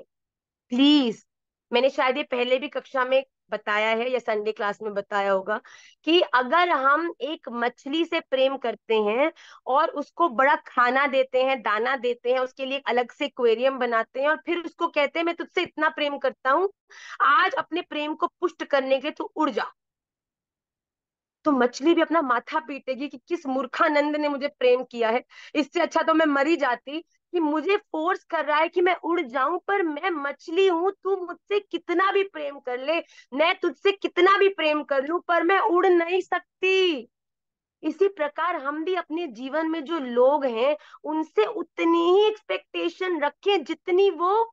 प्लीज, मैंने शायद ये पहले भी कक्षा में बताया है या संडे क्लास में बताया होगा कि अगर हम एक मछली से प्रेम करते हैं और उसको बड़ा खाना देते हैं, दाना देते हैं, उसके लिए अलग से एक्वेरियम बनाते हैं और फिर उसको कहते हैं मैं तुझसे इतना प्रेम करता हूँ, आज अपने प्रेम को पुष्ट करने के लिए तू उड़ जा, तो मछली भी अपना माथा पीटेगी कि किस मूर्खानंद ने मुझे प्रेम किया है। इससे अच्छा तो मैं मरी जाती कि मुझे फोर्स कर रहा है कि मैं उड़ जाऊं, पर मैं मछली हूं, तू मुझसे कितना भी प्रेम कर ले, मैं तुझसे कितना भी प्रेम कर लूं, पर मैं उड़ नहीं सकती। इसी प्रकार हम भी अपने जीवन में जो लोग हैं उनसे उतनी ही एक्सपेक्टेशन रखें जितनी वो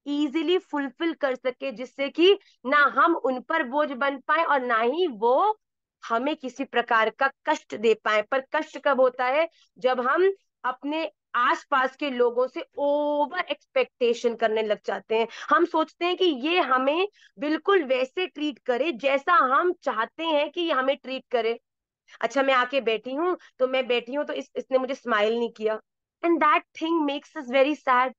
इजीली फुलफिल कर सके, जिससे कि ना हम उन पर बोझ बन पाए और ना ही वो हमें किसी प्रकार का कष्ट दे पाए। पर कष्ट कब होता है, जब हम अपने आसपास के लोगों से ओवर एक्सपेक्टेशन करने लग जाते हैं। हम सोचते हैं कि ये हमें बिल्कुल वैसे ट्रीट करे जैसा हम चाहते हैं कि ये हमें ट्रीट करे। अच्छा मैं आके बैठी हूँ तो मैं बैठी हूँ तो इसने मुझे स्माइल नहीं किया, and that thing makes us very sad.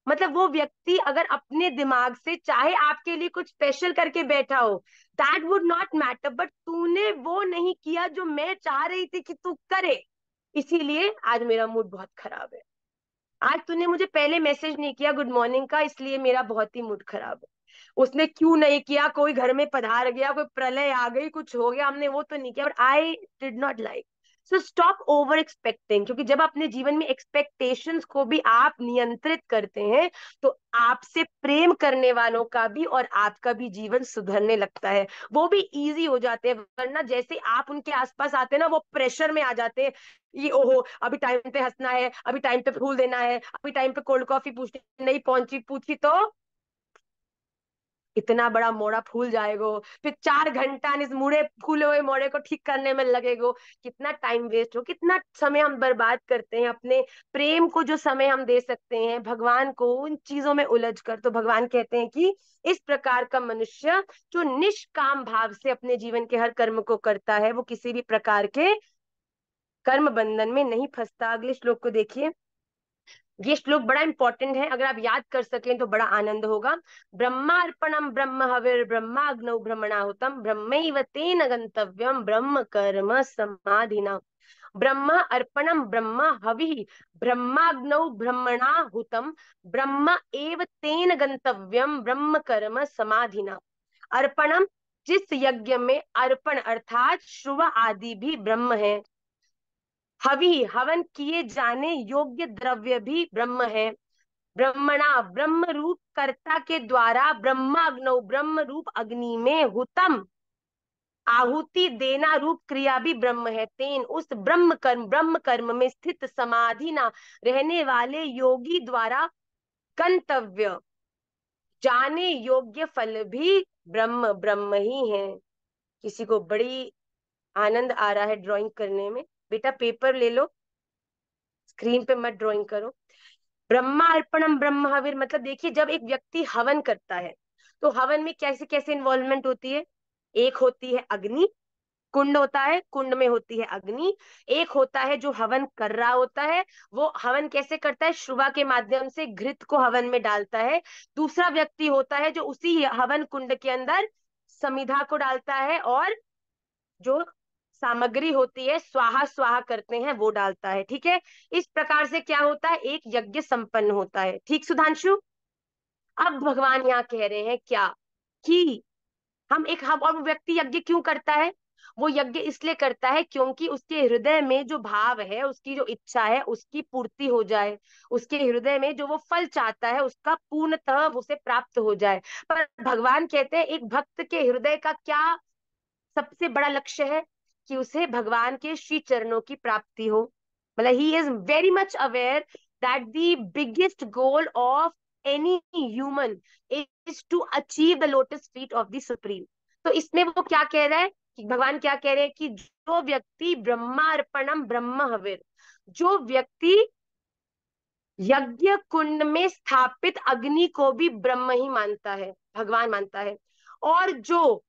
मतलब वो व्यक्ति अगर अपने दिमाग से चाहे आपके लिए कुछ स्पेशल करके बैठा हो, that would not matter, but तूने वो नहीं किया जो मैं चाह रही थी कि तू करे, इसीलिए आज मेरा मूड बहुत खराब है। आज तूने मुझे पहले मैसेज नहीं किया गुड मॉर्निंग का, इसलिए मेरा बहुत ही मूड खराब है। उसने क्यों नहीं किया, कोई घर में पधार गया, कोई प्रलय आ गई, कुछ हो गया, हमने वो तो नहीं किया, but I did not like. So stop over expecting, क्योंकि जब अपने जीवन में एक्सपेक्टेशंस को भी आप नियंत्रित करते हैं तो आपसे प्रेम करने वालों का भी और आपका भी जीवन सुधरने लगता है, वो भी इजी हो जाते हैं। वरना जैसे आप उनके आसपास आते हैं ना, वो प्रेशर में आ जाते हैं, ये ओहो अभी टाइम पे हंसना है, अभी टाइम पे फूल देना है, अभी टाइम पे कोल्ड कॉफी पूछनी नहीं पहुंची, पूछी तो इतना बड़ा मोड़ा फूल जाएगो, फिर 4 घंटा इस मुड़े फूले हुए मोड़े को ठीक करने में लगेगो। कितना टाइम वेस्ट हो, कितना समय हम बर्बाद करते हैं अपने प्रेम को, जो समय हम दे सकते हैं भगवान को, उन चीजों में उलझ कर। तो भगवान कहते हैं कि इस प्रकार का मनुष्य जो निष्काम भाव से अपने जीवन के हर कर्म को करता है, वो किसी भी प्रकार के कर्म बंधन में नहीं फंसता। अगले श्लोक को देखिए। ये श्लोक बड़ा इंपॉर्टेंट है, अगर आप याद कर सकें तो बड़ा आनंद होगा। ब्रह्मार्पणम ब्रह्म हविर ब्रह्माग्नौ ब्रह्मणाहुतम ब्रह्मैव तेन गंतव्यम ब्रह्म कर्म समाधिना। ब्रह्म अर्पणम ब्रह्म हवि ब्रह्माग्नौ ब्रह्मणाहुतम ब्रह्म एव तेन गंतव्यम ब्रह्म कर्म समाधिना। अर्पणम, जिस यज्ञ में अर्पण अर्थात श्रुव आदि भी ब्रह्म है। हवि, हवन किए जाने योग्य द्रव्य भी ब्रह्म है। ब्रह्मणा, ब्रह्म रूप कर्ता के द्वारा ब्रह्माग्नौ, ब्रह्म रूप अग्नि में हुतम, आहुति देना रूप क्रिया भी ब्रह्म है। तेन, उस ब्रह्म कर्म में स्थित समाधि ना रहने वाले योगी द्वारा गंतव्य, जाने योग्य फल भी ब्रह्म ब्रह्म ही है। किसी को बड़ी आनंद आ रहा है ड्राइंग करने में, बेटा पेपर ले लो, स्क्रीन पे मत ड्राइंग करो। ब्रह्मार्पणम ब्रह्म हविर, मतलब देखिए जब एक व्यक्ति हवन करता है तो हवन में कैसे कैसे इन्वॉल्वमेंट होती है। एक होती है अग्नि, कुंड होता है, कुंड में होती है अग्नि। एक होता है जो हवन कर रहा होता है, वो हवन कैसे करता है, श्रुवा के माध्यम से घृत को हवन में डालता है। दूसरा व्यक्ति होता है जो उसी हवन कुंड के अंदर समिधा को डालता है और जो सामग्री होती है स्वाहा स्वाहा करते हैं वो डालता है। ठीक है, इस प्रकार से क्या होता है, एक यज्ञ संपन्न होता है। ठीक सुधांशु, अब भगवान यहाँ कह रहे हैं क्या कि हम और वो व्यक्ति यज्ञ क्यों करता है, वो यज्ञ इसलिए करता है क्योंकि उसके हृदय में जो भाव है, उसकी जो इच्छा है उसकी पूर्ति हो जाए, उसके हृदय में जो वो फल चाहता है उसका पूर्णतः उसे प्राप्त हो जाए। पर भगवान कहते हैं एक भक्त के हृदय का क्या सबसे बड़ा लक्ष्य है, कि उसे भगवान के श्री चरणों की प्राप्ति हो। मतलब ही is very much aware that the biggest goal of any human is to achieve the lotus feet of the supreme. तो इसमें वो क्या कह रहा है कि भगवान क्या कह रहे हैं कि जो व्यक्ति ब्रह्मार्पणम ब्रह्म हविर, जो व्यक्ति यज्ञ कुंड में स्थापित अग्नि को भी ब्रह्म ही मानता है, भगवान मानता है, और जो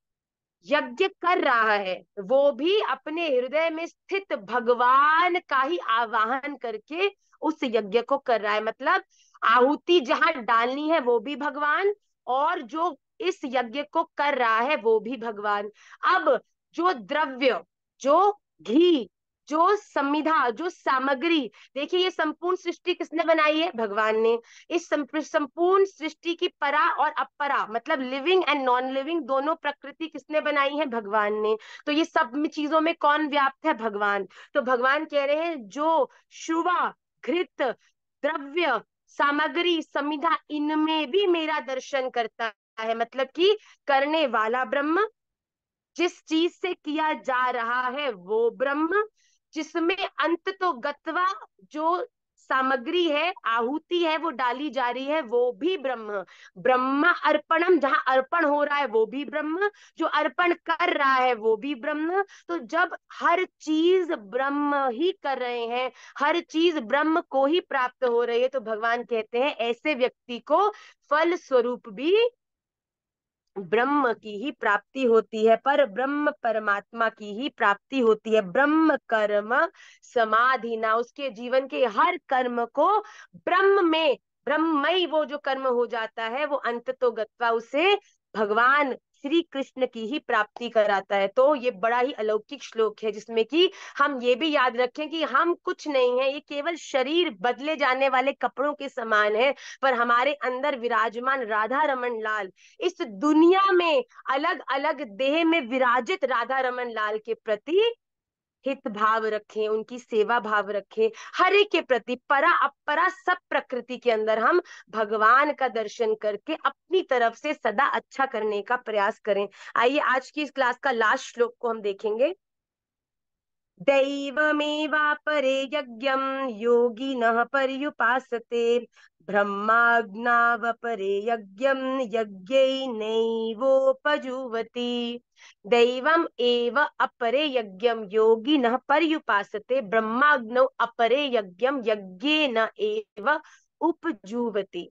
यज्ञ कर रहा है वो भी अपने हृदय में स्थित भगवान का ही आवाहन करके उस यज्ञ को कर रहा है। मतलब आहुति जहां डालनी है वो भी भगवान, और जो इस यज्ञ को कर रहा है वो भी भगवान। अब जो द्रव्य, जो घी, जो समिधा, जो सामग्री, देखिए ये संपूर्ण सृष्टि किसने बनाई है, भगवान ने। इस संपूर्ण सृष्टि की परा और अपरा, मतलब लिविंग एंड नॉन लिविंग दोनों प्रकृति किसने बनाई है, भगवान ने। तो ये सब चीजों में कौन व्याप्त है, भगवान। तो भगवान कह रहे हैं जो शुवा, घृत, द्रव्य, सामग्री, समिधा, इनमें भी मेरा दर्शन करता है, मतलब कि करने वाला ब्रह्म, जिस चीज से किया जा रहा है वो ब्रह्म, जिसमें अंत तो गत्वा जो सामग्री है, आहुति है वो डाली जा रही है वो भी ब्रह्म। ब्रह्म अर्पणम, जहां अर्पण हो रहा है वो भी ब्रह्म, जो अर्पण कर रहा है वो भी ब्रह्म। तो जब हर चीज ब्रह्म ही कर रहे हैं, हर चीज ब्रह्म को ही प्राप्त हो रही है, तो भगवान कहते हैं ऐसे व्यक्ति को फल स्वरूप भी ब्रह्म की ही प्राप्ति होती है, पर ब्रह्म परमात्मा की ही प्राप्ति होती है। ब्रह्म कर्म समाधि ना, उसके जीवन के हर कर्म को ब्रह्म में, ब्रह्ममय वो जो कर्म हो जाता है वो अंत तो गत्वा उसे भगवान श्री कृष्ण की ही प्राप्ति कराता है। तो ये बड़ा ही अलौकिक श्लोक है जिसमें कि हम ये भी याद रखें कि हम कुछ नहीं है, ये केवल शरीर बदले जाने वाले कपड़ों के समान है, पर हमारे अंदर विराजमान राधा रमन लाल, इस दुनिया में अलग अलग देह में विराजित राधा रमन लाल के प्रति हित भाव रखें, उनकी सेवा भाव रखें, हर एक के प्रति परा अपरा सब प्रकृति के अंदर हम भगवान का दर्शन करके अपनी तरफ से सदा अच्छा करने का प्रयास करें। आइए आज की इस क्लास का लास्ट श्लोक को हम देखेंगे। दैवमेवापरे यज्ञं योगिनः पर्युपासते ब्रह्माज्ञावपरे यज्ञं यज्ञैनैवोपजुह्वति। दैवम एव अपरे यज्ञं योगिनः पर्युपासते ब्रह्माग्नौ अपरे यज्ञं यज्ञेन एव उपजुह्वति।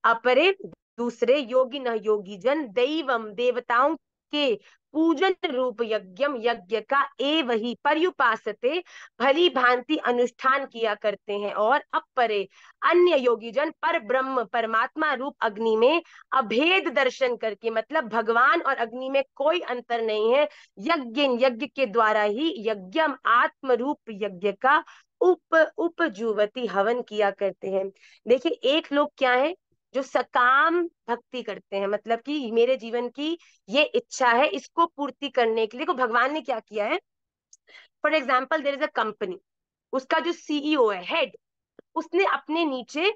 अपरे दूसरे, योगिनः योगी जन, दैवम देवताओं के, पूजन रूप यज्ञम, यज्ञ का वही पर्युपासते, भली भांति अनुष्ठान किया करते हैं। और अपरे अन्य योगी जन पर ब्रह्म परमात्मा रूप अग्नि में अभेद दर्शन करके, मतलब भगवान और अग्नि में कोई अंतर नहीं है, यज्ञ यज्ञ के द्वारा ही यज्ञम आत्म रूप यज्ञ का उपजुवती हवन किया करते हैं। देखिए, एक लोग क्या है जो सकाम भक्ति करते हैं, मतलब कि मेरे जीवन की ये इच्छा है, इसको पूर्ति करने के लिए को भगवान ने क्या किया है। For example, there is a company, उसका जो सीईओ है, हेड, उसने अपने नीचे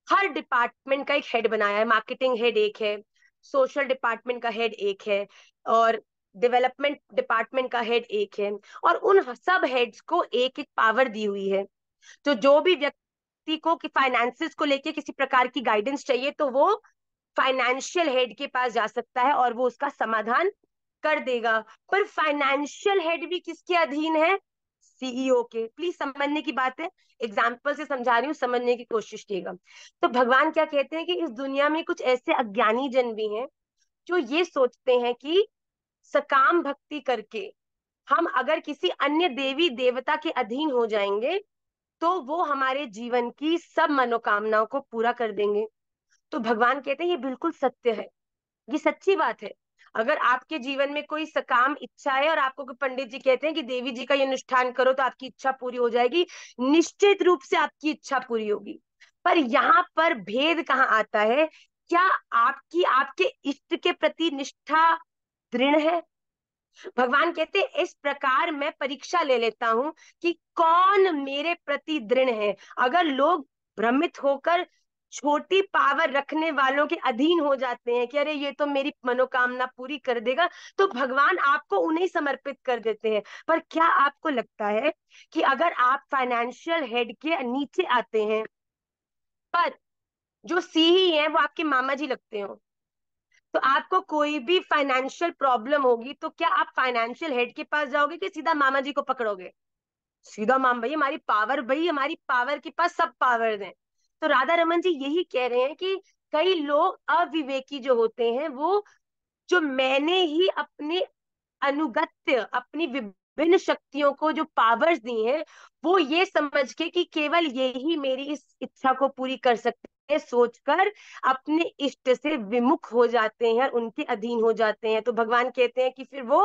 हर डिपार्टमेंट का एक हेड बनाया है। मार्केटिंग हेड एक है, सोशल डिपार्टमेंट का हेड एक है, और डेवलपमेंट डिपार्टमेंट का हेड एक है, और उन सब हेड्स को एक एक पावर दी हुई है। तो जो भी व्यक्ति को कि फाइनेंसिस को लेके किसी प्रकार की गाइडेंस चाहिए, तो वो फाइनेंशियल हेड के पास जा सकता है और वो उसका समाधान कर देगा। पर फाइनेंशियल हेड भी किसके अधीन है? सीईओ के। प्लीज समझने की बात है, एग्जाम्पल से समझा रही हूँ, समझने की कोशिश कीजिएगा। तो भगवान क्या कहते हैं कि इस दुनिया में कुछ ऐसे अज्ञानी जन भी हैं जो ये सोचते हैं कि सकाम भक्ति करके हम अगर किसी अन्य देवी देवता के अधीन हो जाएंगे तो वो हमारे जीवन की सब मनोकामनाओं को पूरा कर देंगे। तो भगवान कहते हैं ये बिल्कुल सत्य है, ये सच्ची बात है। अगर आपके जीवन में कोई सकाम इच्छा है और आपको कोई पंडित जी कहते हैं कि देवी जी का ये अनुष्ठान करो तो आपकी इच्छा पूरी हो जाएगी, निश्चित रूप से आपकी इच्छा पूरी होगी। पर यहाँ पर भेद कहाँ आता है? क्या आपकी आपके इष्ट के प्रति निष्ठा दृढ़ है? भगवान कहते हैं इस प्रकार मैं परीक्षा ले लेता हूं कि कौन मेरे प्रति दृढ़ है। अगर लोग भ्रमित होकर छोटी पावर रखने वालों के अधीन हो जाते हैं कि अरे ये तो मेरी मनोकामना पूरी कर देगा, तो भगवान आपको उन्हें समर्पित कर देते हैं। पर क्या आपको लगता है कि अगर आप फाइनेंशियल हेड के नीचे आते हैं, पर जो सीई है वो आपके मामा जी लगते हो, तो आपको कोई भी फाइनेंशियल प्रॉब्लम होगी तो क्या आप फाइनेंशियल हेड के पास जाओगे कि सीधा मामा जी को पकड़ोगे? सीधा माम भाई, हमारी पावर, भाई हमारी पावर के पास सब पावर हैं। तो राधा रमन जी यही कह रहे हैं कि कई लोग अविवेकी जो होते हैं, वो जो मैंने ही अपने अनुगत्य, अपनी विभिन्न शक्तियों को जो पावर्स दी हैं, वो ये समझ के कि केवल ये ही मेरी इस इच्छा को पूरी कर सकते हैं सोचकर अपने इष्ट से विमुख हो जाते हैं और उनके अधीन हो जाते हैं। तो भगवान कहते हैं कि फिर वो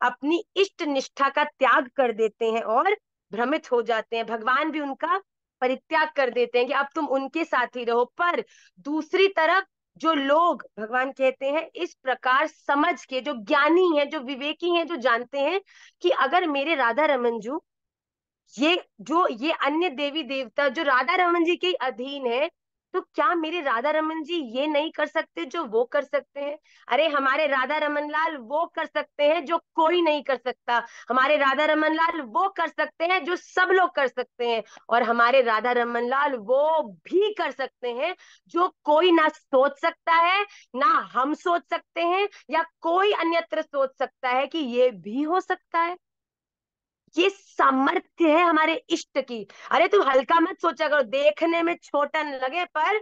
अपनी इष्ट निष्ठा का त्याग कर देते हैं और भ्रमित हो जाते हैं। भगवान भी उनका परित्याग कर देते हैं कि अब तुम उनके साथ ही रहो। पर दूसरी तरफ जो लोग, भगवान कहते हैं, इस प्रकार समझ के, जो ज्ञानी हैं, जो विवेकी हैं, जो जानते हैं कि अगर मेरे राधा रमन जो ये अन्य देवी देवता जो राधा रमन जी के अधीन है, तो क्या मेरे राधा रमन जी ये नहीं कर सकते जो वो कर सकते हैं? अरे हमारे राधा रमन लाल वो कर सकते हैं जो कोई नहीं कर सकता, हमारे राधा रमन लाल वो कर सकते हैं जो सब लोग कर सकते हैं, और हमारे राधा रमन लाल वो भी कर सकते हैं जो कोई ना सोच सकता है, ना हम सोच सकते हैं, या कोई अन्यत्र सोच सकता है कि ये भी हो सकता है। ये सामर्थ्य है हमारे इष्ट की। अरे तुम हल्का मत सोचा करो, देखने में छोटा न लगे पर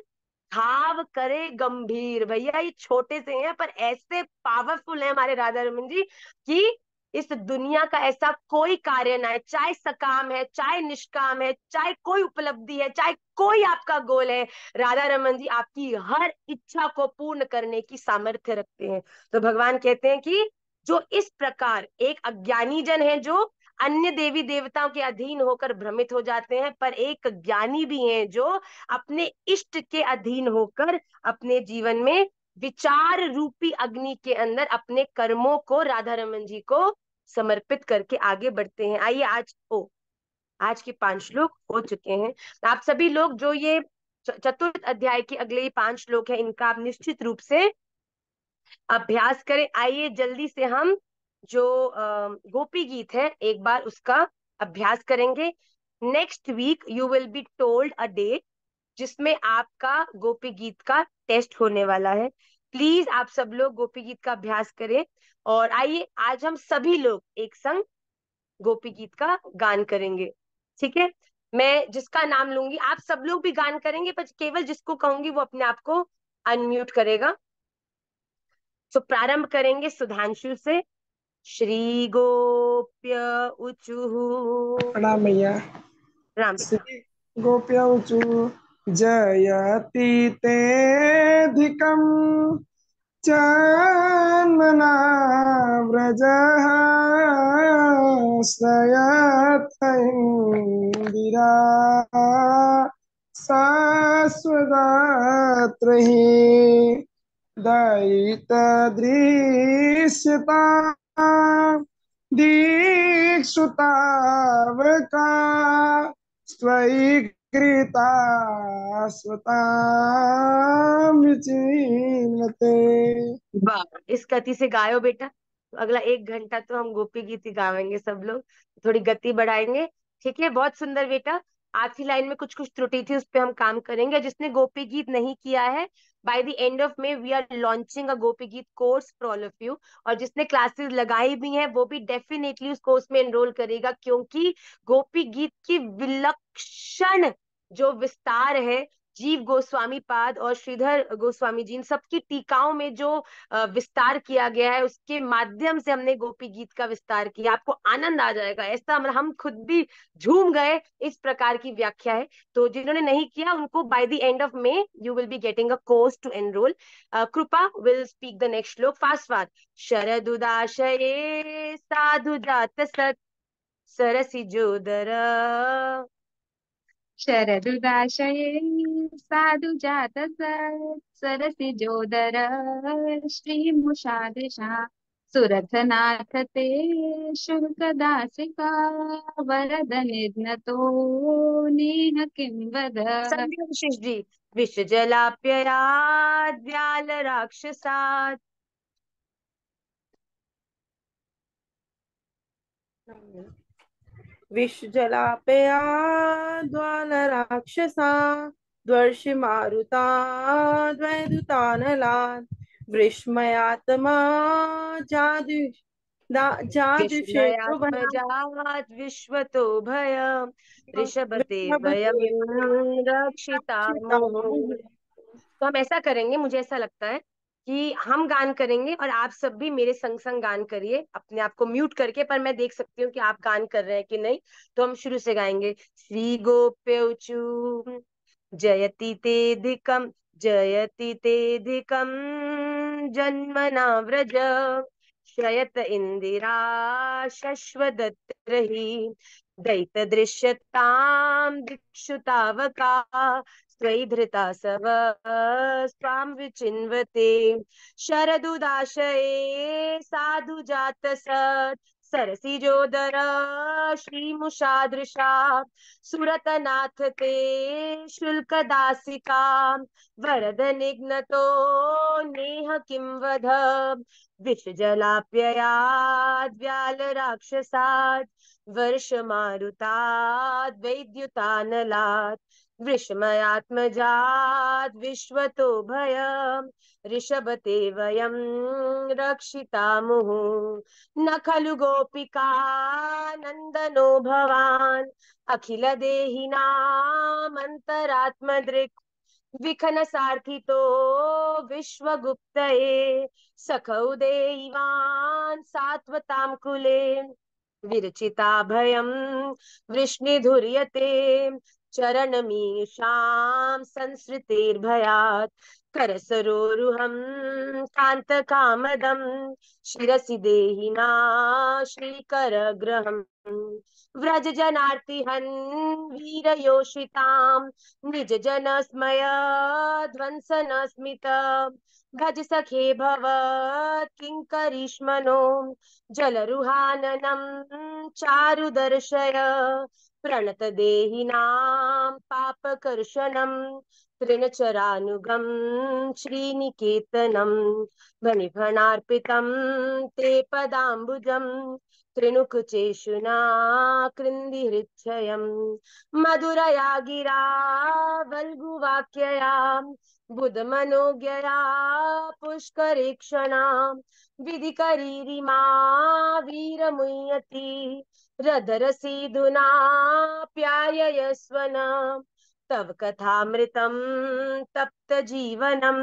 भाव करे गंभीर। भैया ये छोटे से हैं पर ऐसे पावरफुल है हमारे राधा रमन जी कि इस दुनिया का ऐसा कोई कार्य ना है, चाहे सकाम है, चाहे निष्काम है, चाहे कोई उपलब्धि है, चाहे कोई आपका गोल है, राधा रमन जी आपकी हर इच्छा को पूर्ण करने की सामर्थ्य रखते हैं। तो भगवान कहते हैं कि जो इस प्रकार एक अज्ञानी जन है जो अन्य देवी देवताओं के अधीन होकर भ्रमित हो जाते हैं, पर एक ज्ञानी भी हैं जो अपने इष्ट के अधीन होकर अपने जीवन में विचार रूपी अग्नि के अंदर अपने कर्मों को राधा रमन जी को समर्पित करके आगे बढ़ते हैं। आइए आज के 5 श्लोक हो चुके हैं। आप सभी लोग जो ये चतुर्थ अध्याय के अगले 5 श्लोक है, इनका आप निश्चित रूप से अभ्यास करें। आइए जल्दी से हम जो गोपी गीत है एक बार उसका अभ्यास करेंगे। Next week you will be told a date जिसमें आपका गोपी गीत का टेस्ट होने वाला है। प्लीज आप सब लोग गोपी गीत का अभ्यास करें। और आइए आज हम सभी लोग एक संग गोपी गीत का गान करेंगे, ठीक है? मैं जिसका नाम लूंगी आप सब लोग भी गान करेंगे, पर केवल जिसको कहूंगी वो अपने आप को अनम्यूट करेगा। तो प्रारंभ करेंगे सुधांशु से। श्री गोप्य ऊचुः। प्रणाम मैया। राम। श्री गोप्य ऊचु जयति तेऽधिकं चान्मना व्रजः श्रयत इंदिरा शाश्वतत्रहि दयितदृश्यता दीक्षुतावका स्वैकृता स्वतां विचिन्वते। वाह, इस गति से गायो बेटा। तो अगला 1 घंटा तो हम गोपी गीत ही गावेंगे सब लोग। थोड़ी गति बढ़ाएंगे। ठीक है, बहुत सुंदर बेटा। आखिरी लाइन में कुछ कुछ त्रुटि थी, उस पे हम काम करेंगे। जिसने गोपी गीत नहीं किया है, by the end of May we are launching a Gopi Geet course for all of you. और जिसने क्लासेस लगाई भी हैं, वो भी डेफिनेटली उस कोर्स में एनरोल करेगा, क्योंकि गोपी गीत की विलक्षण जो विस्तार है, जीव गोस्वामी पाद और श्रीधर गोस्वामी जी, इन सबकी टीकाओं में जो विस्तार किया गया है, उसके माध्यम से हमने गोपी गीत का विस्तार किया। आपको आनंद आ जाएगा, ऐसा हम खुद भी झूम गए, इस प्रकार की व्याख्या है। तो जिन्होंने नहीं किया, उनको by the end of May you will be getting a course to enrol. Kripa will speak the next shloka fast fast. शरदुदाशये साधु जात सत सरसिजोदर। शरदुदाशये साधुजात सरसिजोदर श्रीमुषादृशा सुरथनाथ ते शुल्कदासिका वरद निर्नतो नेह किं वद। संध्या विशेष जी। विष जलाप्ययाद व्याल राक्षसात्। विषजलापयाद्वालराक्षसा द्वर्षिमारुता द्वैदुतानलात् वृष्मयात्मा जादुषेतो भयम् विस्मयात्मजात् विश्वतो भयम् ऋषभते वयम् वृषभते रक्षितामो। तो हम ऐसा करेंगे, मुझे ऐसा लगता है कि हम गान करेंगे और आप सब भी मेरे संग संग गान करिए, अपने आप को म्यूट करके। पर मैं देख सकती हूँ कि आप गान कर रहे हैं कि नहीं। तो हम शुरू से गाएंगे। श्री गोप्यौचू जयति तेऽधिकं जयति तेऽधिकं जन्मना व्रज श्रयत इंदिरा शश्वदत्रहि दैतदृश्यतां दिक्षुतावका त्वयि धृता सव स्वां विचिन्वते। शरदुदाशये साधु जात सत् सरसिजोदर श्रीमुषादृशा सुरतनाथ ते शुल्कदासिका वरद निघ्नतो नेह किं वध। विषजलाप्ययाद् व्याल राक्षसात् वर्षमारुताद् वैद्युतानलात् वृषमयात्मजात् विश्वतो भयम् ऋषभते वयं रक्षितामुः। न खलु गोपिका नन्दनो भवान् अखिल देहिनामन्तरात्मदृक् विखन सार्थितो विश्वगुप्तये सखौ देवान् सात्वतां कुले विरचिता भयम् वृष्णिधुर्यते चरणमीषां संसृतेर्भयात् करसरोरुहं कान्तकामदं शिरसि देहिना श्रीकरग्रहम् व्रज जनार्तिहन् वीरयोषितां निज जन स्मय ध्वंसन स्मित भज सखे भवत् किङ्करीष्मनो जलरुहाननं चारु दर्शय प्रणत देहिनां पापकर्षणं तृणचरानुगं श्रीनिकेतनं वनिभणार्पितं ते पदाम्बुजं त्रिणुकुचेषुना कृन्दी हृच्छयम् मधुरया गिरा वल्गुवाक्यया बुधमनोज्ञया पुष्करेक्षणा विधिकरीरिमा वीरमुय्यति रदरसीधुना प्याययस्वन तव कथामृतं तप्त जीवनम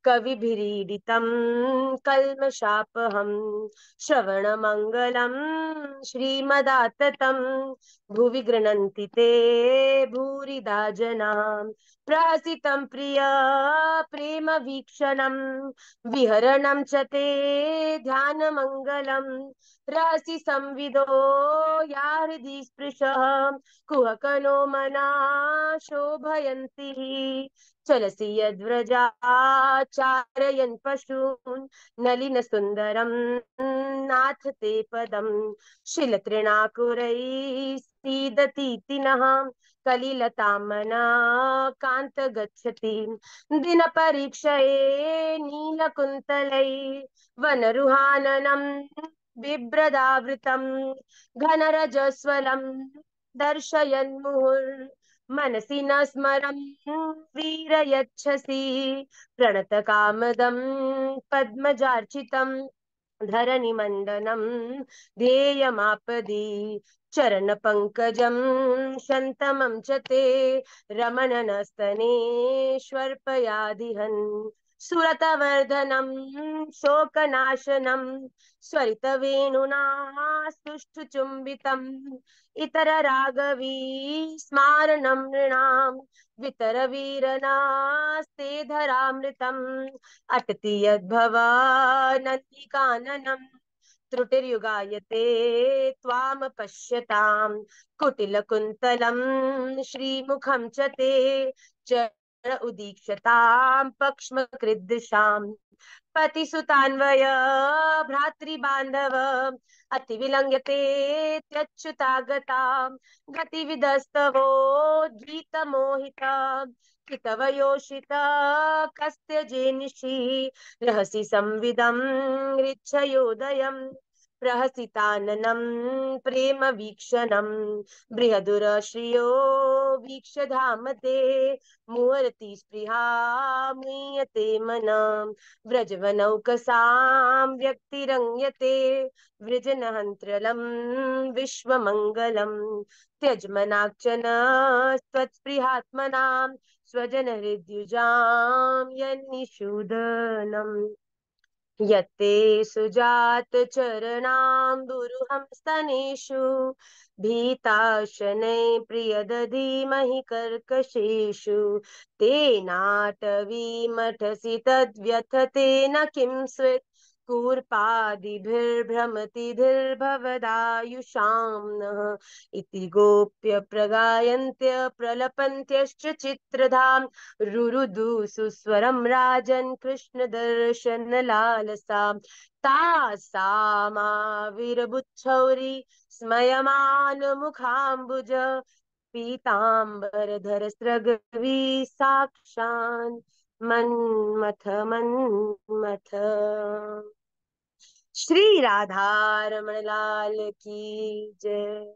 कविभिरीडितं कल्मषापहं श्रवणमङ्गलं श्रीमदाततं भुवि गृह्णन्ति ते भूरिदा जनाः प्रहसितं प्रिय प्रेम वीक्षणं विहरणं च ते ध्यानमङ्गलं रहसि संविदो या हृदि स्पृशः कुहकनो मना शोभयन्ति चलसि यद्व्रजाचारयन् पशून् नलिन सुन्दरं नाथ ते पदं शिलतृणाकुरैः सीदतीति नः कलिलतामना कान्त गच्छति दिन परीक्षये नीलकुन्तलै वनरुहाननं बिभ्रदावृतं घनरजस्वलं दर्शयन्मुहुर् मनसि न स्मरं वीर यच्छसि प्रणतकामदं पद्मजार्चितं धरणिमण्डनं ध्येयमापदि चरणपङ्कजं शन्तमं च ते रमणनस्तनेष्वर्पयादिहन् सुरतवर्धनं शोकनाशनं स्वरितवेणुना स्तुष्टुचुम्बितम् इतर रागवी स्मारणं नृणां वितरवीरनास्ते धरामृतम् अटति यद्भवानन्दिकाननं त्रुटिर्युगायते त्वां पश्यतां कुटिलकुन्तलं श्रीमुखं च ते चर उदीक्षतां पक्ष्मकृदृशां पतिसुतान्वय भ्रातृबान्धव अतिविलङ्घ्यते त्यच्युतागता गतिविदस्तवोद्गीतमोहिता कितवयोषिता कस्त्यजेनिषि रहसि संविदं हृच्छयोदयम् प्रहसिताननं प्रेम वीक्षणं बृहदुरश्रियो वीक्ष धाम ते मुहरति स्पृहा मुह्यते मनम् व्रजवनौकसां व्यक्तिरङ्यते वृजनहन्त्रलं विश्वमङ्गलं त्यजमनाक्षन त्वत्स्पृहात्मनां स्वजनहृद्युजां यन्निषूदनम् यत्ते सुजात चरणाम्बुरुहं स्तनेषु भीताशनै प्रियदधीमहि कर्कशेषु तेनाटवीमठसि तद्व्यथतेन किं स्वित् कूर्पादिभिर्भ्रमतिभिर्भवदायुषां नः इति गोप्य प्रगायन्त्य प्रलपन्त्यश्च चित्रधाम रुरुदु सुस्वरं राजन् कृष्ण दर्शन लालसा तासामाविर्बुच्छौरि स्मयमान मुखाम्बुज पीताम्बरधर स्रगवी साक्षान् मन्मथ मन्मथ। श्री राधा रमण लाल की जय।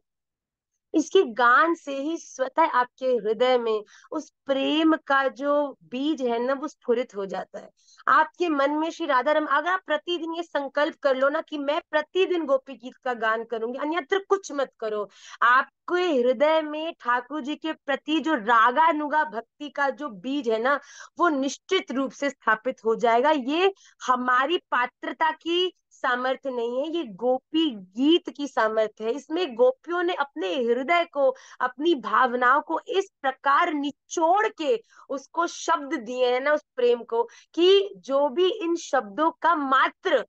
इसके गान से ही स्वतः आपके हृदय में उस प्रेम का जो बीज है ना वो स्फुरित हो जाता है। आपके मन में श्री राधा रमण, अगर आप प्रतिदिन ये संकल्प कर लो ना कि मैं प्रतिदिन गोपी गीत का गान करूंगी, अन्यत्र कुछ मत करो, आपके हृदय में ठाकुर जी के प्रति जो रागानुगा भक्ति का जो बीज है ना वो निश्चित रूप से स्थापित हो जाएगा। ये हमारी पात्रता की सामर्थ्य नहीं है, ये गोपी गीत की सामर्थ्य है। इसमें गोपियों ने अपने हृदय को, अपनी भावनाओं को इस प्रकार निचोड़ के उसको शब्द दिए हैं ना उस प्रेम को, कि जो भी इन शब्दों का मात्र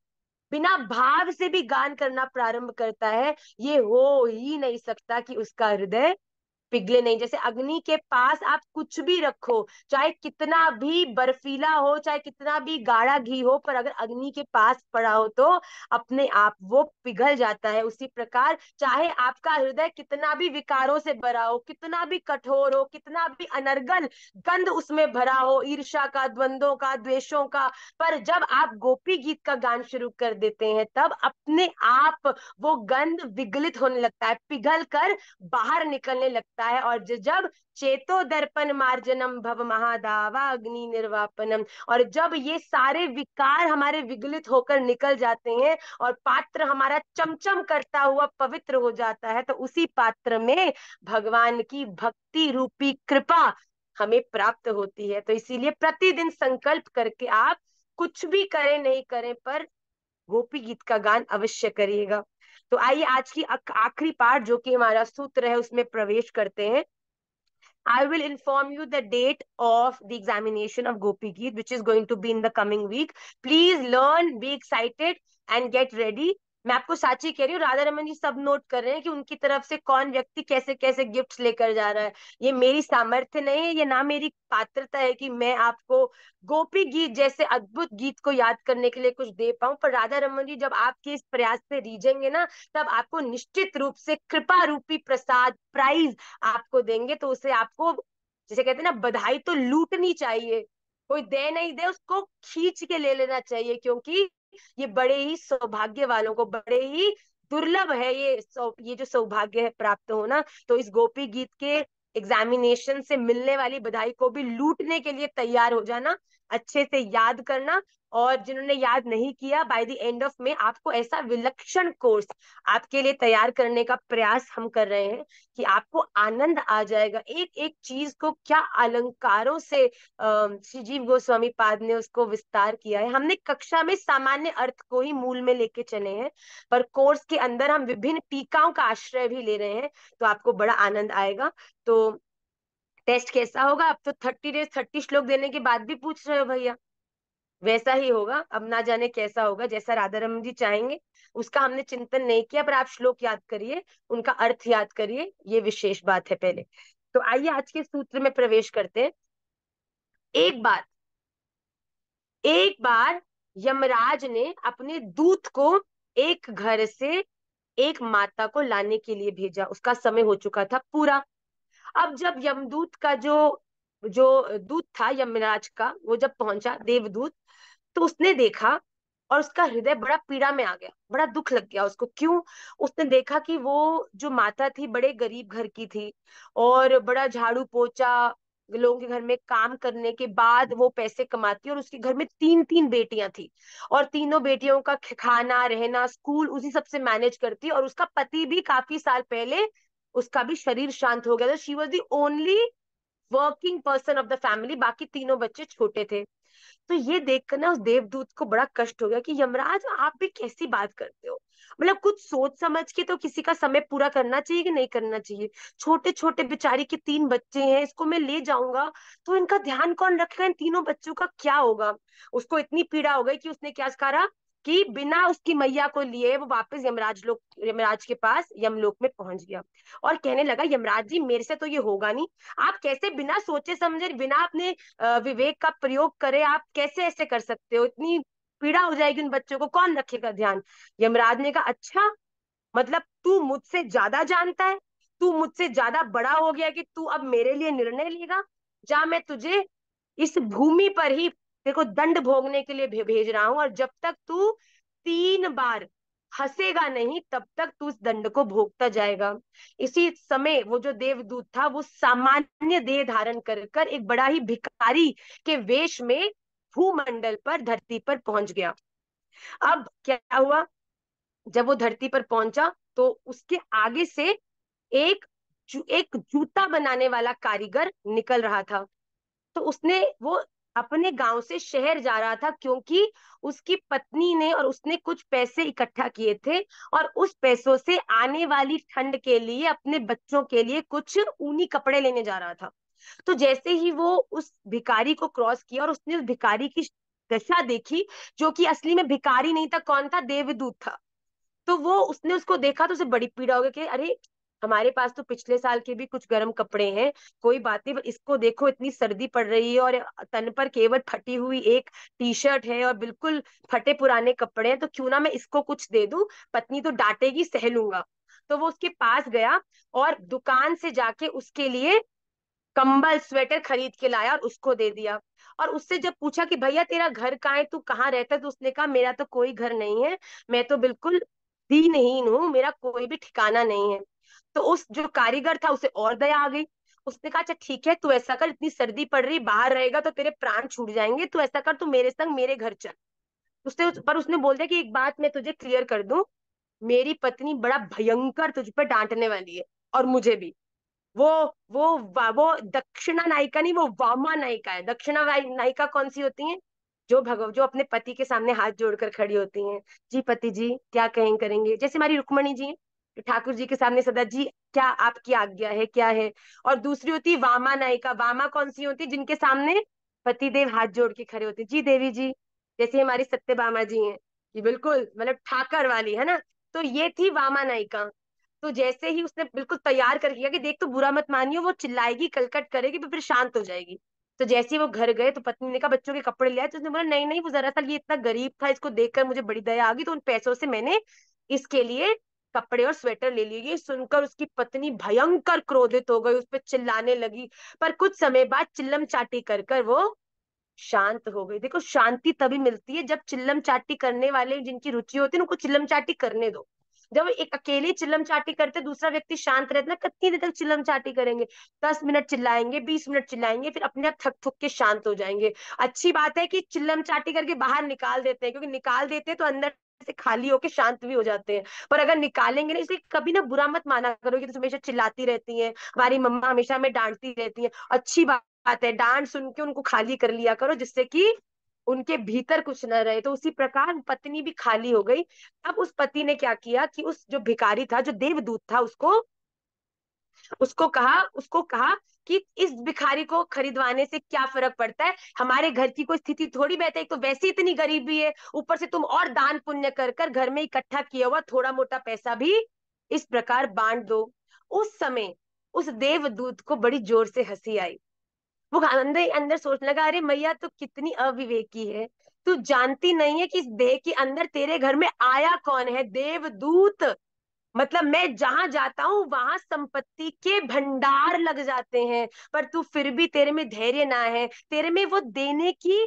बिना भाव से भी गान करना प्रारंभ करता है, ये हो ही नहीं सकता कि उसका हृदय पिघले नहीं। जैसे अग्नि के पास आप कुछ भी रखो, चाहे कितना भी बर्फीला हो, चाहे कितना भी गाढ़ा घी हो, पर अगर अग्नि के पास पड़ा हो तो अपने आप वो पिघल जाता है। उसी प्रकार चाहे आपका हृदय कितना भी विकारों से भरा हो, कितना भी कठोर हो, कितना भी अनर्गल गंध उसमें भरा हो, ईर्ष्या का, द्वंद्वों का, द्वेषों का, पर जब आप गोपी गीत का गान शुरू कर देते हैं तब अपने आप वो गंध विगलित होने लगता है, पिघल कर बाहर निकलने लगता है। और जब चेतो दर्पण मार्जनम भव महादावा अग्नि निर्वापनम, और जब ये सारे विकार हमारे विगलित होकर निकल जाते हैं और पात्र हमारा चमचम करता हुआ पवित्र हो जाता है, तो उसी पात्र में भगवान की भक्ति रूपी कृपा हमें प्राप्त होती है। तो इसीलिए प्रतिदिन संकल्प करके आप कुछ भी करें नहीं करें पर गोपी गीत का गान अवश्य करिएगा। तो आइए आज की आखिरी पार्ट जो कि हमारा सूत्र है उसमें प्रवेश करते हैं। I will inform you the date of the examination of Gopi Geet, which is going to be in the coming week. Please learn, be excited and get ready. मैं आपको साची कह रही हूँ, राधा रमन जी सब नोट कर रहे हैं कि उनकी तरफ से कौन व्यक्ति कैसे कैसे गिफ्ट्स लेकर जा रहा है। ये मेरी सामर्थ्य नहीं है, ये ना मेरी पात्रता है कि मैं आपको गोपी गीत जैसे अद्भुत गीत को याद करने के लिए कुछ दे पाऊं, पर राधा रमन जी जब आपके इस प्रयास से रीझेंगे ना, तब आपको निश्चित रूप से कृपा रूपी प्रसाद प्राइज आपको देंगे। तो उसे आपको, जिसे कहते हैं ना, बधाई तो लूटनी चाहिए, कोई दे नहीं दे उसको खींच के ले लेना चाहिए, क्योंकि ये बड़े ही सौभाग्य वालों को, बड़े ही दुर्लभ है ये जो सौभाग्य है प्राप्त होना। तो इस गोपी गीत के एग्जामिनेशन से मिलने वाली बधाई को भी लूटने के लिए तैयार हो जाना, अच्छे से याद करना। और जिन्होंने याद नहीं किया, बाय द एंड ऑफ में आपको ऐसा विलक्षण कोर्स आपके लिए तैयार करने का प्रयास हम कर रहे हैं कि आपको आनंद आ जाएगा। एक एक चीज को क्या अलंकारों से श्री जीव गोस्वामी पाद ने उसको विस्तार किया है। हमने कक्षा में सामान्य अर्थ को ही मूल में लेके चले हैं, पर कोर्स के अंदर हम विभिन्न टीकाओं का आश्रय भी ले रहे हैं, तो आपको बड़ा आनंद आएगा। तो टेस्ट कैसा होगा? अब तो 30 डेज 30 श्लोक देने के बाद भी पूछ रहे हो भैया, वैसा ही होगा। अब ना जाने कैसा होगा, जैसा राधा रमन जी चाहेंगे उसका हमने चिंतन नहीं किया, पर आप श्लोक याद करिए, उनका अर्थ याद करिए, ये विशेष बात है पहले। तो आइए आज के सूत्र में प्रवेश करते हैं। एक बार यमराज ने अपने दूत को एक घर से एक माता को लाने के लिए भेजा। उसका समय हो चुका था पूरा। अब जब यमदूत का जो जो दूत था यमराज का, वो जब पहुंचा देवदूत, तो उसने देखा और उसका हृदय बड़ा पीड़ा में आ गया, बड़ा दुख लग गया उसको। क्यों? उसने देखा कि वो जो माता थी बड़े गरीब घर की थी, और बड़ा झाड़ू पोछा लोगों के घर में काम करने के बाद वो पैसे कमाती, और उसके घर में 3 3 बेटियां थी, और तीनों बेटियों का खाना रहना स्कूल उसी सबसे मैनेज करती, और उसका पति भी काफी साल पहले उसका भी शरीर शांत हो गया था। She was the only working person of the family, बाकी तीनों बच्चे छोटे थे। तो ये देखकर ना उस देवदूत को बड़ा कष्ट हो गया कि यमराज आप भी कैसी बात करते हो, मतलब कुछ सोच समझ के तो किसी का समय पूरा करना चाहिए कि नहीं करना चाहिए। छोटे छोटे बेचारी के 3 बच्चे हैं, इसको मैं ले जाऊंगा तो इनका ध्यान कौन रखेगा, इन तीनों बच्चों का क्या होगा। उसको इतनी पीड़ा हो गई कि उसने क्या करा कि बिना उसकी मैया को लिए वो वापस यमराज के पास यमलोक में पहुंच गया, और कहने लगा, यमराज जी मेरे से तो ये होगा नहीं, आप कैसे बिना सोचे समझे, बिना अपने विवेक का प्रयोग करे आप कैसे ऐसे कर सकते हो, इतनी पीड़ा हो जाएगी उन बच्चों को, कौन रखेगा ध्यान। यमराज ने कहा, अच्छा मतलब तू मुझसे ज्यादा जानता है, तू मुझसे ज्यादा बड़ा हो गया कि तू अब मेरे लिए निर्णय लेगा। जा, मैं तुझे इस भूमि पर ही तेरे को दंड भोगने के लिए भेज रहा हूं, और जब तक तू 3 बार हंसेगा नहीं तब तक तू इस दंड को भोगता जाएगा। इसी समय वो जो देवदूत था वो सामान्य देह धारण कर कर एक बड़ा ही भिखारी के वेश में भूमंडल पर, धरती पर पहुंच गया। अब क्या हुआ, जब वो धरती पर पहुंचा तो उसके आगे से एक एक जूता बनाने वाला कारीगर निकल रहा था। तो वो अपने गांव से शहर जा रहा था, क्योंकि उसकी पत्नी ने और उसने कुछ पैसे इकट्ठा किए थे, और उस पैसों से आने वाली ठंड के लिए अपने बच्चों के लिए कुछ ऊनी कपड़े लेने जा रहा था। तो जैसे ही वो उस भिखारी को क्रॉस किया और उसने उस भिखारी की दशा देखी, जो कि असली में भिखारी नहीं था, कौन था, देवदूत था। तो उसने उसको देखा तो उसे बड़ी पीड़ा हो गई कि अरे हमारे पास तो पिछले साल के भी कुछ गर्म कपड़े हैं, कोई बात नहीं, पर इसको देखो इतनी सर्दी पड़ रही है और तन पर केवल फटी हुई एक टी शर्ट है और बिल्कुल फटे पुराने कपड़े हैं, तो क्यों ना मैं इसको कुछ दे दूं, पत्नी तो डांटेगी, सह लूंगा। तो वो उसके पास गया और दुकान से जाके उसके लिए कंबल स्वेटर खरीद के लाया और उसको दे दिया। और उससे जब पूछा कि भैया तेरा घर कहाँ है, तू कहाँ रहता है, तो उसने कहा, मेरा तो कोई घर नहीं है, मैं तो बिल्कुल दीनहीन हूँ, मेरा कोई भी ठिकाना नहीं है। तो उस जो कारीगर था उसे और दया आ गई। उसने कहा अच्छा ठीक है, तू ऐसा कर, इतनी सर्दी पड़ रही, बाहर रहेगा तो तेरे प्राण छूट जाएंगे, तू ऐसा कर, तू मेरे संग मेरे घर चल। पर उसने बोल दिया कि एक बात मैं तुझे क्लियर कर दूं, मेरी पत्नी बड़ा भयंकर तुझ पे डांटने वाली है, और मुझे भी। वो वो दक्षिणा नायिका नहीं, वो वामा नायिका है। दक्षिणा नायिका कौन सी होती है? जो अपने पति के सामने हाथ जोड़कर खड़ी होती हैं, जी पति जी क्या कहें करेंगे, जैसे हमारी रुक्मणी जी हैं, जो ठाकुर जी के सामने सदा जी क्या आपकी आज्ञा है, क्या है। और दूसरी होती है वामा नायिका। वामा कौन सी होती है? जिनके सामने पति देव हाथ जोड़ के खड़े होते हैं, जी देवी जी, जैसे हमारी सत्यभामा जी हैं, कि बिल्कुल मतलब ठाकर वाली है ना। तो ये थी वामा नायिका। तो जैसे ही उसने बिल्कुल तैयार कर किया कि देख तो बुरा मत मानियो, वो चिल्लाएगी कलकट करेगी पर फिर शांत हो जाएगी। तो जैसे ही वो घर गए तो पत्नी ने कहा बच्चों के कपड़े ले आए, तो उसने बोला नहीं नहीं, वो दरअसल ये इतना गरीब था, इसको देखकर मुझे बड़ी दया आ गई, तो उन पैसों से मैंने इसके लिए कपड़े और स्वेटर ले लिए। ये सुनकर उसकी पत्नी भयंकर क्रोधित हो गई, उस पर चिल्लाने लगी। पर कुछ समय बाद चिल्लम चाटी कर कर वो शांत हो गई। देखो शांति तभी मिलती है जब चिल्लम चाटी करने वाले जिनकी रुचि होती है उनको चिल्लम चाटी करने दो। जब एक अकेले चिल्लम चाटी करते, दूसरा व्यक्ति शांत रहता ना, कितनी देर तक चिल्लम चाटी करेंगे? 10 मिनट चिल्लाएंगे, 20 मिनट चिल्लाएंगे, फिर अपने आप थक थक के शांत हो जाएंगे। अच्छी बात है कि चिल्लम चाटी करके बाहर निकाल देते हैं, क्योंकि निकाल देते हैं तो अंदर से खाली होके शांत भी हो जाते हैं। पर अगर निकालेंगे नहीं, इसलिए कभी ना बुरा मत माना करो कि तुम हमेशा चिल्लाती रहती हैं, हमारी मम्मा हमेशा हमें डांटती रहती है। अच्छी बात है, डांट सुन के उनको खाली कर लिया करो, जिससे कि उनके भीतर कुछ न रहे। तो उसी प्रकार पत्नी भी खाली हो गई। अब उस पति ने क्या किया कि उस जो भिखारी था, जो देवदूत था, उसको उसको कहा कि इस भिखारी को खरीदवाने से क्या फर्क पड़ता है, हमारे घर की कोई स्थिति थोड़ी बेहतर है, एक तो वैसे इतनी गरीबी है, ऊपर से तुम और दान पुण्य कर कर घर में इकट्ठा किया हुआ थोड़ा मोटा पैसा भी इस प्रकार बांट दो। उस समय उस देवदूत को बड़ी जोर से हंसी आई। वो अंदर अंदर सोचने लगा, अरे मैया तो कितनी अविवेकी है, तू जानती नहीं है कि इस देह के अंदर तेरे घर में आया कौन है? देवदूत। मतलब मैं जहां जाता हूँ वहां संपत्ति के भंडार लग जाते हैं, पर तू फिर भी, तेरे में धैर्य ना है, तेरे में वो देने की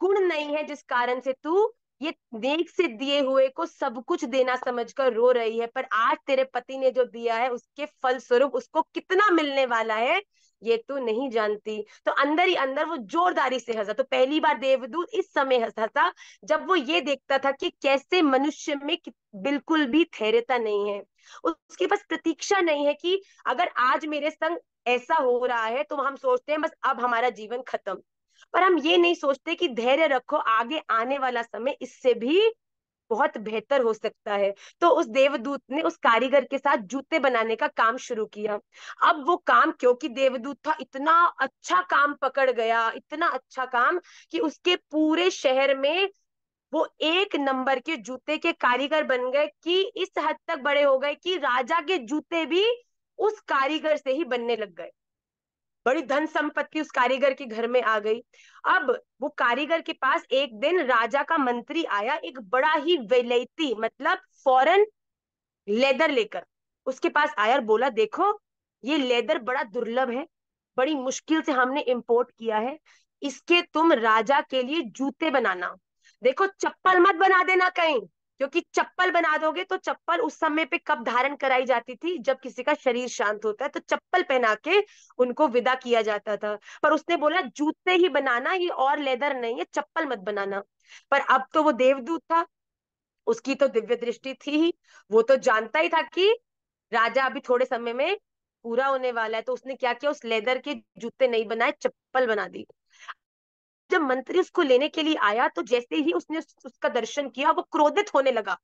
गुण नहीं है, जिस कारण से तू ये नेक से दिए हुए को सब कुछ देना समझकर रो रही है। पर आज तेरे पति ने जो दिया है उसके फल स्वरूप उसको कितना मिलने वाला है ये तू नहीं जानती। तो अंदर ही अंदर वो जोरदारी से हंसा। तो पहली बार देवदूत इस समय हंसा जब वो ये देखता था कि कैसे मनुष्य में बिल्कुल भी धैर्यता नहीं है, उसके पास प्रतीक्षा नहीं है कि अगर आज मेरे संग ऐसा हो रहा है तो हम सोचते हैं बस अब हमारा जीवन खत्म। पर हम ये नहीं सोचते कि धैर्य रखो, आगे आने वाला समय इससे भी बहुत बेहतर हो सकता है। तो उस देवदूत ने उस कारीगर के साथ जूते बनाने का काम शुरू किया। अब वो काम, क्योंकि देवदूत था, इतना अच्छा काम पकड़ गया, इतना अच्छा काम कि उसके पूरे शहर में वो एक नंबर के जूते के कारीगर बन गए, कि इस हद तक बड़े हो गए कि राजा के जूते भी उस कारीगर से ही बनने लग गए। बड़ी धन संपत्ति उस कारीगर के घर में आ गई। अब वो कारीगर के पास एक दिन राजा का मंत्री आया, एक बड़ा ही विलायती मतलब फॉरेन लेदर लेकर उसके पास आया और बोला, देखो ये लेदर बड़ा दुर्लभ है, बड़ी मुश्किल से हमने इंपोर्ट किया है, इसके तुम राजा के लिए जूते बनाना। देखो चप्पल मत बना देना कहीं, क्योंकि चप्पल बना दोगे तो चप्पल उस समय पे कब धारण कराई जाती थी, जब किसी का शरीर शांत होता है तो चप्पल पहना के उनको विदा किया जाता था। पर उसने बोला जूते ही बनाना, ये और लेदर नहीं है, चप्पल मत बनाना। पर अब तो वो देवदूत था, उसकी तो दिव्य दृष्टि थी ही, वो तो जानता ही था कि राजा अभी थोड़े समय में पूरा होने वाला है। तो उसने क्या किया, उस लेदर के जूते नहीं बनाए, चप्पल बना दी। जब मंत्री उसको लेने के लिए आया तो जैसे ही उसने उसका दर्शन किया वो क्रोधित होने लगा।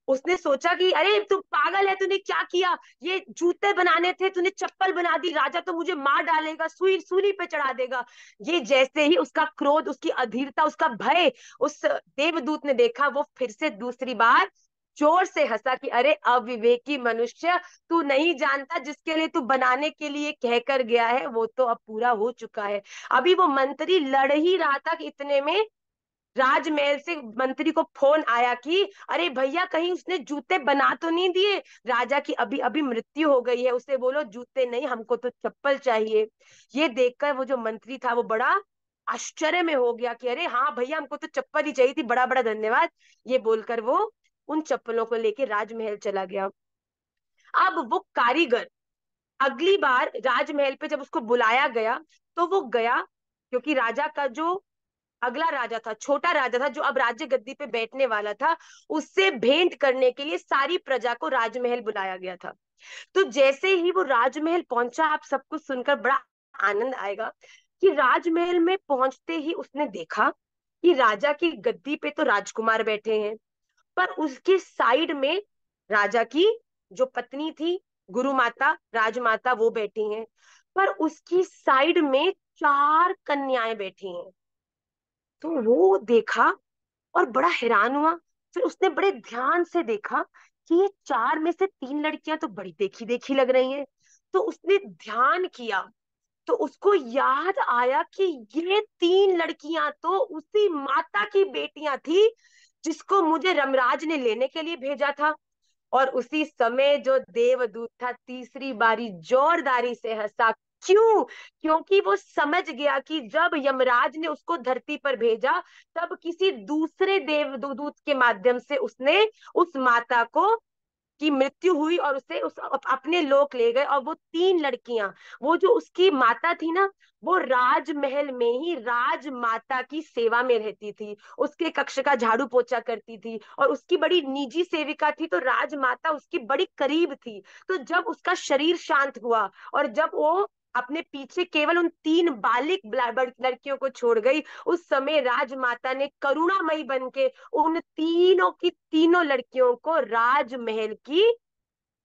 उसने सोचा कि अरे तू पागल है, तूने क्या किया, ये जूते बनाने थे, तूने चप्पल बना दी, राजा तो मुझे मार डालेगा, सुई सूली पे चढ़ा देगा। ये जैसे ही उसका क्रोध, उसकी अधीरता, उसका भय उस देवदूत ने देखा, वो फिर से दूसरी बार जोर से हंसा कि अरे अविवेकी मनुष्य, तू नहीं जानता जिसके लिए तू बनाने के लिए कहकर गया है वो तो अब पूरा हो चुका है। अभी वो मंत्री लड़ ही रहा था कि इतने में राजमहल से मंत्री को फोन आया कि अरे भैया कहीं उसने जूते बना तो नहीं दिए, राजा की अभी अभी मृत्यु हो गई है, उसे बोलो जूते नहीं, हमको तो चप्पल चाहिए। ये देखकर वो जो मंत्री था वो बड़ा आश्चर्य में हो गया कि अरे हाँ भैया हमको तो चप्पल ही चाहिए थी, बड़ा बड़ा धन्यवाद। ये बोलकर वो उन चप्पलों को लेके राजमहल चला गया। अब वो कारीगर अगली बार राजमहल पे जब उसको बुलाया गया तो वो गया, क्योंकि राजा का जो अगला राजा था, छोटा राजा था, जो अब राज्य गद्दी पे बैठने वाला था, उससे भेंट करने के लिए सारी प्रजा को राजमहल बुलाया गया था। तो जैसे ही वो राजमहल पहुंचा, आप सब कुछ सुनकर बड़ा आनंद आएगा कि राजमहल में पहुंचते ही उसने देखा कि राजा की गद्दी पे तो राजकुमार बैठे हैं, पर उसके साइड में राजा की जो पत्नी थी, गुरु माता, राजमाता, वो बैठी हैं, पर उसकी साइड में 4 कन्याएं बैठी हैं। तो वो देखा और बड़ा हैरान हुआ। फिर उसने बड़े ध्यान से देखा कि ये 4 में से 3 लड़कियां तो बड़ी देखी देखी लग रही हैं। तो उसने ध्यान किया तो उसको याद आया कि ये 3 लड़कियां तो उसी माता की बेटियां थी जिसको मुझे रमराज ने लेने के लिए भेजा था। और उसी समय जो देवदूत था तीसरी बारी जोरदारी से हंसा। क्यों? क्योंकि वो समझ गया कि जब यमराज ने उसको धरती पर भेजा, तब किसी दूसरे देवदूत के माध्यम से उसने उस माता को की मृत्यु हुई और उसे अपने लोक ले गए। और वो 3 लड़कियां, वो जो उसकी माता थी ना, वो राजमहल में ही राजमाता की सेवा में रहती थी, उसके कक्ष का झाड़ू पोछा करती थी और उसकी बड़ी निजी सेविका थी। तो राजमाता उसकी बड़ी करीब थी। तो जब उसका शरीर शांत हुआ और जब वो अपने पीछे केवल उन 3 बालिक लड़कियों को छोड़ गई, उस समय राजमाता ने करुणामयी बन के उन तीनों की तीनों लड़कियों को राजमहल की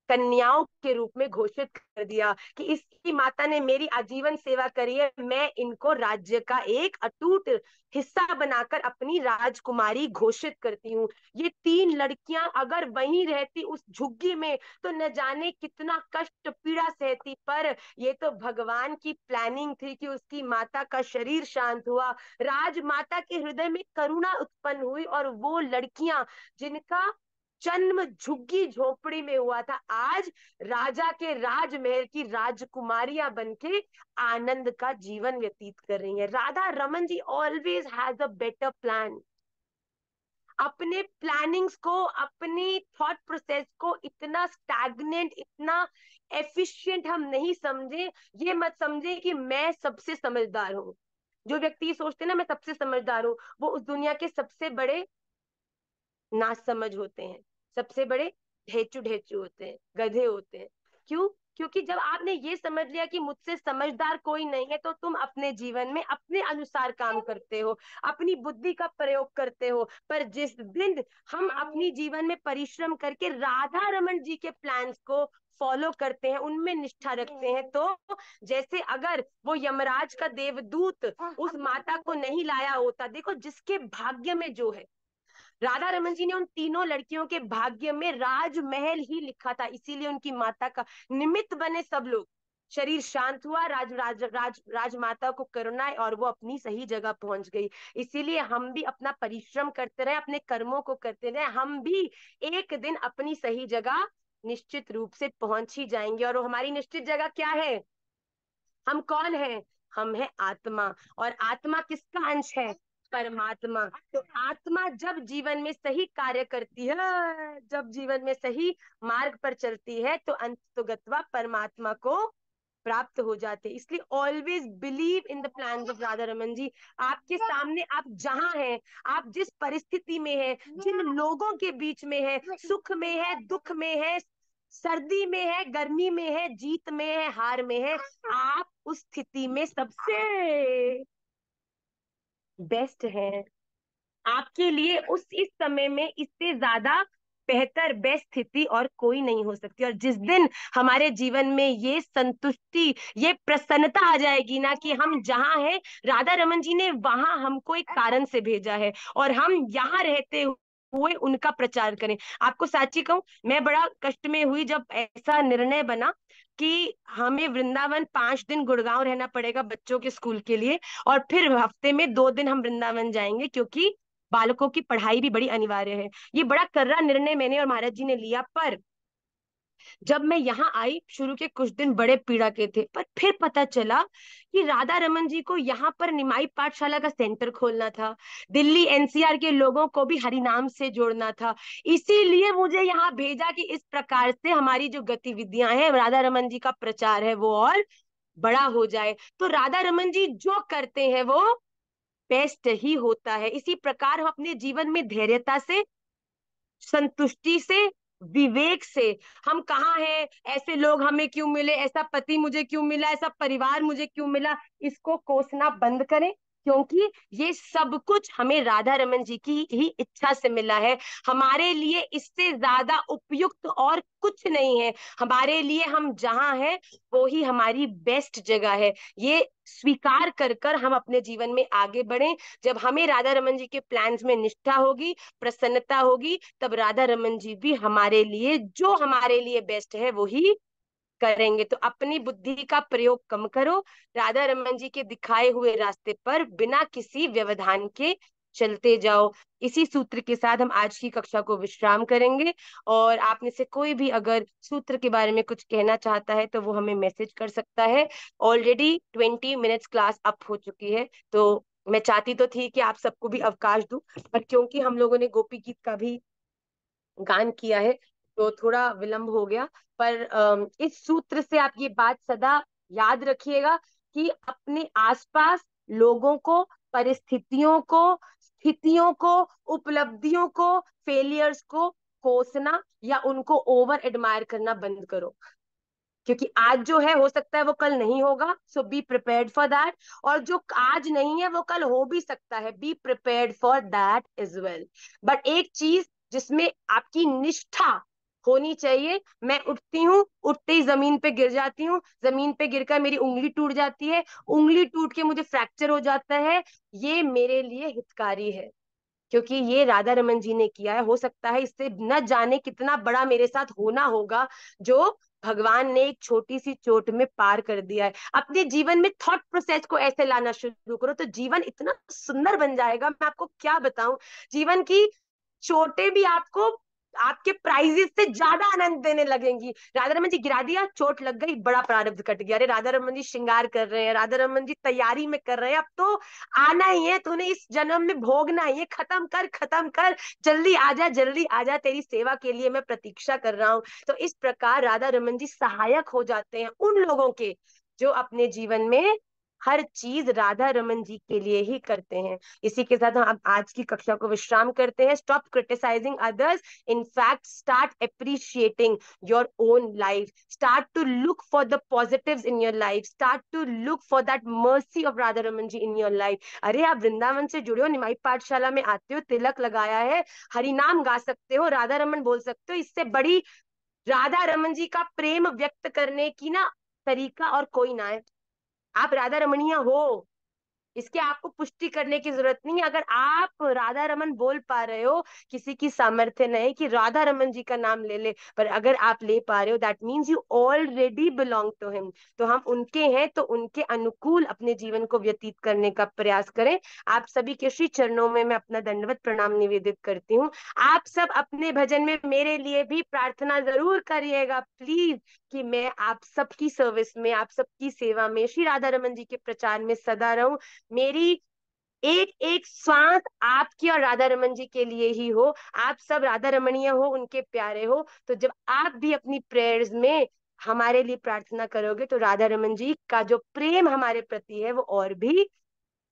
कन्याओं के रूप में घोषित कर दिया कि इसकी माता ने मेरी आजीवन सेवा करी है, मैं इनको राज्य का एक अटूट हिस्सा बनाकर अपनी राजकुमारी घोषित करती हूँ। ये 3 लड़कियां अगर वहीं रहती उस झुग्गी में तो न जाने कितना कष्ट पीड़ा सहती, पर ये तो भगवान की प्लानिंग थी कि उसकी माता का शरीर शांत हुआ, राजमाता के हृदय में करुणा उत्पन्न हुई और वो लड़कियां जिनका जन्म झुग्गी झोपड़ी में हुआ था, आज राजा के राजमहल की राजकुमारियां बनके आनंद का जीवन व्यतीत कर रही हैं। Radha Raman ji always has a better plan. अपने प्लानिंग्स को, अपनी थॉट प्रोसेस को इतना स्टैग्नेंट, इतना एफिशिएंट हम नहीं समझे। ये मत समझे कि मैं सबसे समझदार हूँ। जो व्यक्ति ये सोचते ना मैं सबसे समझदार हूँ, वो उस दुनिया के सबसे बड़े नासमझ होते हैं, सबसे बड़े ढेचू ढेचू होते हैं, गधे होते हैं। क्यों? क्योंकि जब आपने ये समझ लिया कि मुझसे समझदार कोई नहीं है, तो तुम अपने जीवन में अपने अनुसार काम करते हो, अपनी बुद्धि का प्रयोग करते हो। पर जिस दिन हम अपनी जीवन में परिश्रम करके राधा रमन जी के प्लान्स को फॉलो करते हैं, उनमें निष्ठा रखते हैं, तो जैसे अगर वो यमराज का देवदूत उस माता को नहीं लाया होता, देखो जिसके भाग्य में जो है, राधा रमन जी ने उन तीनों लड़कियों के भाग्य में राजमहल ही लिखा था, इसीलिए उनकी माता का निमित्त बने सब लोग। शरीर शांत हुआ, राजमाता को करुणा आई और वो अपनी सही जगह पहुंच गई। इसीलिए हम भी अपना परिश्रम करते रहे, अपने कर्मों को करते रहे, हम भी एक दिन अपनी सही जगह निश्चित रूप से पहुंच ही जाएंगे। और वो हमारी निश्चित जगह क्या है? हम कौन है? हम है आत्मा। और आत्मा किसका अंश है? परमात्मा। तो आत्मा जब जीवन में सही कार्य करती है, जब जीवन में सही मार्ग पर चलती है, तो अंततोगत्वा परमात्मा को प्राप्त हो जाते हैं। इसलिए always believe in the plans of Radha Raman ji. आपके सामने आप जहां हैं, आप जिस परिस्थिति में हैं, जिन लोगों के बीच में है, सुख में है, दुख में है, सर्दी में है, गर्मी में है, जीत में है, हार में है, आप उस स्थिति में सबसे बेस्ट है। आपके लिए इस समय में इससे ज्यादा बेहतर बेस्ट स्थिति और कोई नहीं हो सकती। और जिस दिन हमारे जीवन में ये संतुष्टि, ये प्रसन्नता आ जाएगी ना कि हम जहां हैं, राधा रमन जी ने वहां हमको एक कारण से भेजा है और हम यहाँ रहते हुए उनका प्रचार करें। आपको साची कहूं, मैं बड़ा कष्ट में हुई जब ऐसा निर्णय बना कि हमें वृंदावन 5 दिन गुड़गांव रहना पड़ेगा बच्चों के स्कूल के लिए, और फिर हफ्ते में 2 दिन हम वृंदावन जाएंगे, क्योंकि बालकों की पढ़ाई भी बड़ी अनिवार्य है। ये बड़ा कर्रा निर्णय मैंने और महाराज जी ने लिया, पर जब मैं यहाँ आई, शुरू के कुछ दिन बड़े पीड़ा के थे, पर फिर पता चला कि राधा रमन जी को यहाँ पर निमाई पाठशाला का सेंटर खोलना था, दिल्ली एनसीआर के लोगों को भी हरिनाम से जोड़ना था। इसीलिए मुझे यहाँ भेजा कि इस प्रकार से हमारी जो गतिविधियां हैं, राधा रमन जी का प्रचार है, वो और बड़ा हो जाए। तो राधा रमन जी जो करते हैं वो बेस्ट ही होता है। इसी प्रकार हम अपने जीवन में धैर्यता से, संतुष्टि से, विवेक से, हम कहाँ हैं, ऐसे लोग हमें क्यों मिले, ऐसा पति मुझे क्यों मिला, ऐसा परिवार मुझे क्यों मिला, इसको कोसना बंद करें। क्योंकि ये सब कुछ हमें राधा रमन जी की ही इच्छा से मिला है। हमारे लिए इससे ज्यादा उपयुक्त और कुछ नहीं है। हमारे लिए हम जहाँ हैं वो ही हमारी बेस्ट जगह है। ये स्वीकार कर कर हम अपने जीवन में आगे बढ़ें। जब हमें राधा रमन जी के प्लान्स में निष्ठा होगी, प्रसन्नता होगी, तब राधा रमन जी भी हमारे लिए, जो हमारे लिए बेस्ट है, वो ही करेंगे। तो अपनी बुद्धि का प्रयोग कम करो, राधा रमन जी के दिखाए हुए रास्ते पर बिना किसी व्यवधान के चलते जाओ। इसी सूत्र के साथ हम आज की कक्षा को विश्राम करेंगे। और आप में से कोई भी अगर सूत्र के बारे में कुछ कहना चाहता है तो वो हमें मैसेज कर सकता है। ऑलरेडी 20 मिनट्स क्लास अप हो चुकी है, तो मैं चाहती तो थी कि आप सबको भी अवकाश दूं, पर क्योंकि हम लोगों ने गोपी गीत का भी गान किया है तो थोड़ा विलंब हो गया। पर इस सूत्र से आप ये बात सदा याद रखिएगा कि अपने आसपास लोगों को, परिस्थितियों को, स्थितियों को, उपलब्धियों को, फेलियर्स को कोसना या उनको ओवर एडमायर करना बंद करो। क्योंकि आज जो है हो सकता है वो कल नहीं होगा, सो बी प्रिपेयर्ड फॉर दैट। और जो आज नहीं है वो कल हो भी सकता है, be prepared for that is well. But एक चीज जिसमें आपकी निष्ठा होनी चाहिए, मैं उठती हूँ, उठते ही जमीन पे गिर जाती हूँ, जमीन पे गिरकर मेरी उंगली टूट जाती है, उंगली टूट के मुझे फ्रैक्चर हो जाता है, ये मेरे लिए हितकारी है। क्योंकि ये राधा रमन जी ने किया है। हो सकता है इससे न जाने कितना बड़ा मेरे साथ होना होगा, जो भगवान ने एक छोटी सी चोट में पार कर दिया है। अपने जीवन में थॉट प्रोसेस को ऐसे लाना शुरू करो तो जीवन इतना सुंदर बन जाएगा, मैं आपको क्या बताऊं। जीवन की चोटें भी आपको आपके प्राइजेस से ज्यादा आनंद देने लगेंगी। राधा रमन जी गिरा दिया, चोट लग गई, बड़ा प्रारब्ध कट गया। अरे राधा रमन जी श्रृंगार कर रहे हैं, राधा रमन जी तैयारी में कर रहे हैं, अब तो आना ही है, तूने इस जन्म में भोगना ही है, खत्म कर, खत्म कर, जल्दी आजा, जल्दी आजा, तेरी सेवा के लिए मैं प्रतीक्षा कर रहा हूँ। तो इस प्रकार राधा रमन जी सहायक हो जाते हैं उन लोगों के जो अपने जीवन में हर चीज राधा रमन जी के लिए ही करते हैं। इसी के साथ हम आज की कक्षा को विश्राम करते हैं। Stop criticising others, in fact start appreciating your own life, start to look for the positives in your life, start to look for that mercy of Radha Raman ji in your life. अरे आप वृंदावन से जुड़े हो, निमाई पाठशाला में आते हो, तिलक लगाया है, हरिनाम गा सकते हो, राधा रमन बोल सकते हो, इससे बड़ी राधा रमन जी का प्रेम व्यक्त करने की ना तरीका और कोई ना है। आप राधा रमणीय हो, इसके आपको पुष्टि करने की जरूरत नहीं है। अगर आप राधा रमन बोल पा रहे हो, किसी की सामर्थ्य नहीं कि राधा रमन जी का नाम ले ले, पर अगर आप ले पा रहे हो, that means you already belong to him. तो हम उनके हैं, तो उनके अनुकूल अपने जीवन को व्यतीत करने का प्रयास करें। आप सभी के श्री चरणों में मैं अपना दंडवत प्रणाम निवेदित करती हूँ। आप सब अपने भजन में मेरे लिए भी प्रार्थना जरूर करिएगा प्लीज, कि मैं आप सबकी सर्विस में, आप सबकी सेवा में, श्री राधा रमन जी के प्रचार में सदा रहूं। मेरी एक एक श्वास आपकी और राधा रमन जी के लिए ही हो। आप सब राधा रमणीय हो, उनके प्यारे हो। तो जब आप भी अपनी प्रेयर्स में हमारे लिए प्रार्थना करोगे तो राधा रमन जी का जो प्रेम हमारे प्रति है वो और भी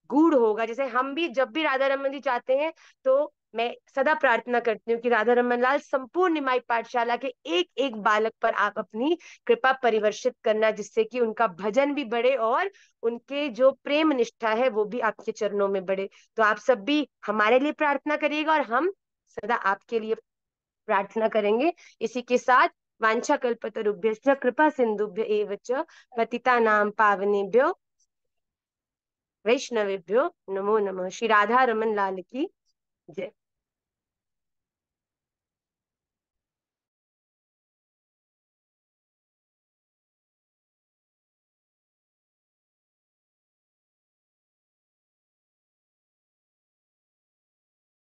गूढ़ होगा। जैसे हम भी जब भी राधा रमन जी चाहते हैं, तो मैं सदा प्रार्थना करती हूँ कि राधा रमन लाल संपूर्ण निमाई पाठशाला के एक एक बालक पर आप अपनी कृपा परिवर्षित करना, जिससे कि उनका भजन भी बढ़े और उनके जो प्रेम निष्ठा है वो भी आपके चरणों में बढ़े। तो आप सब भी हमारे लिए प्रार्थना करिएगा और हम सदा आपके लिए प्रार्थना करेंगे। इसी के साथ वांछा कल्पतरुभ्यश्च कृपा सिंधुभ्य एव च पतितानां पावनेभ्यो वैष्णवेभ्यो नमो नमः। श्री राधा रमन लाल की जय।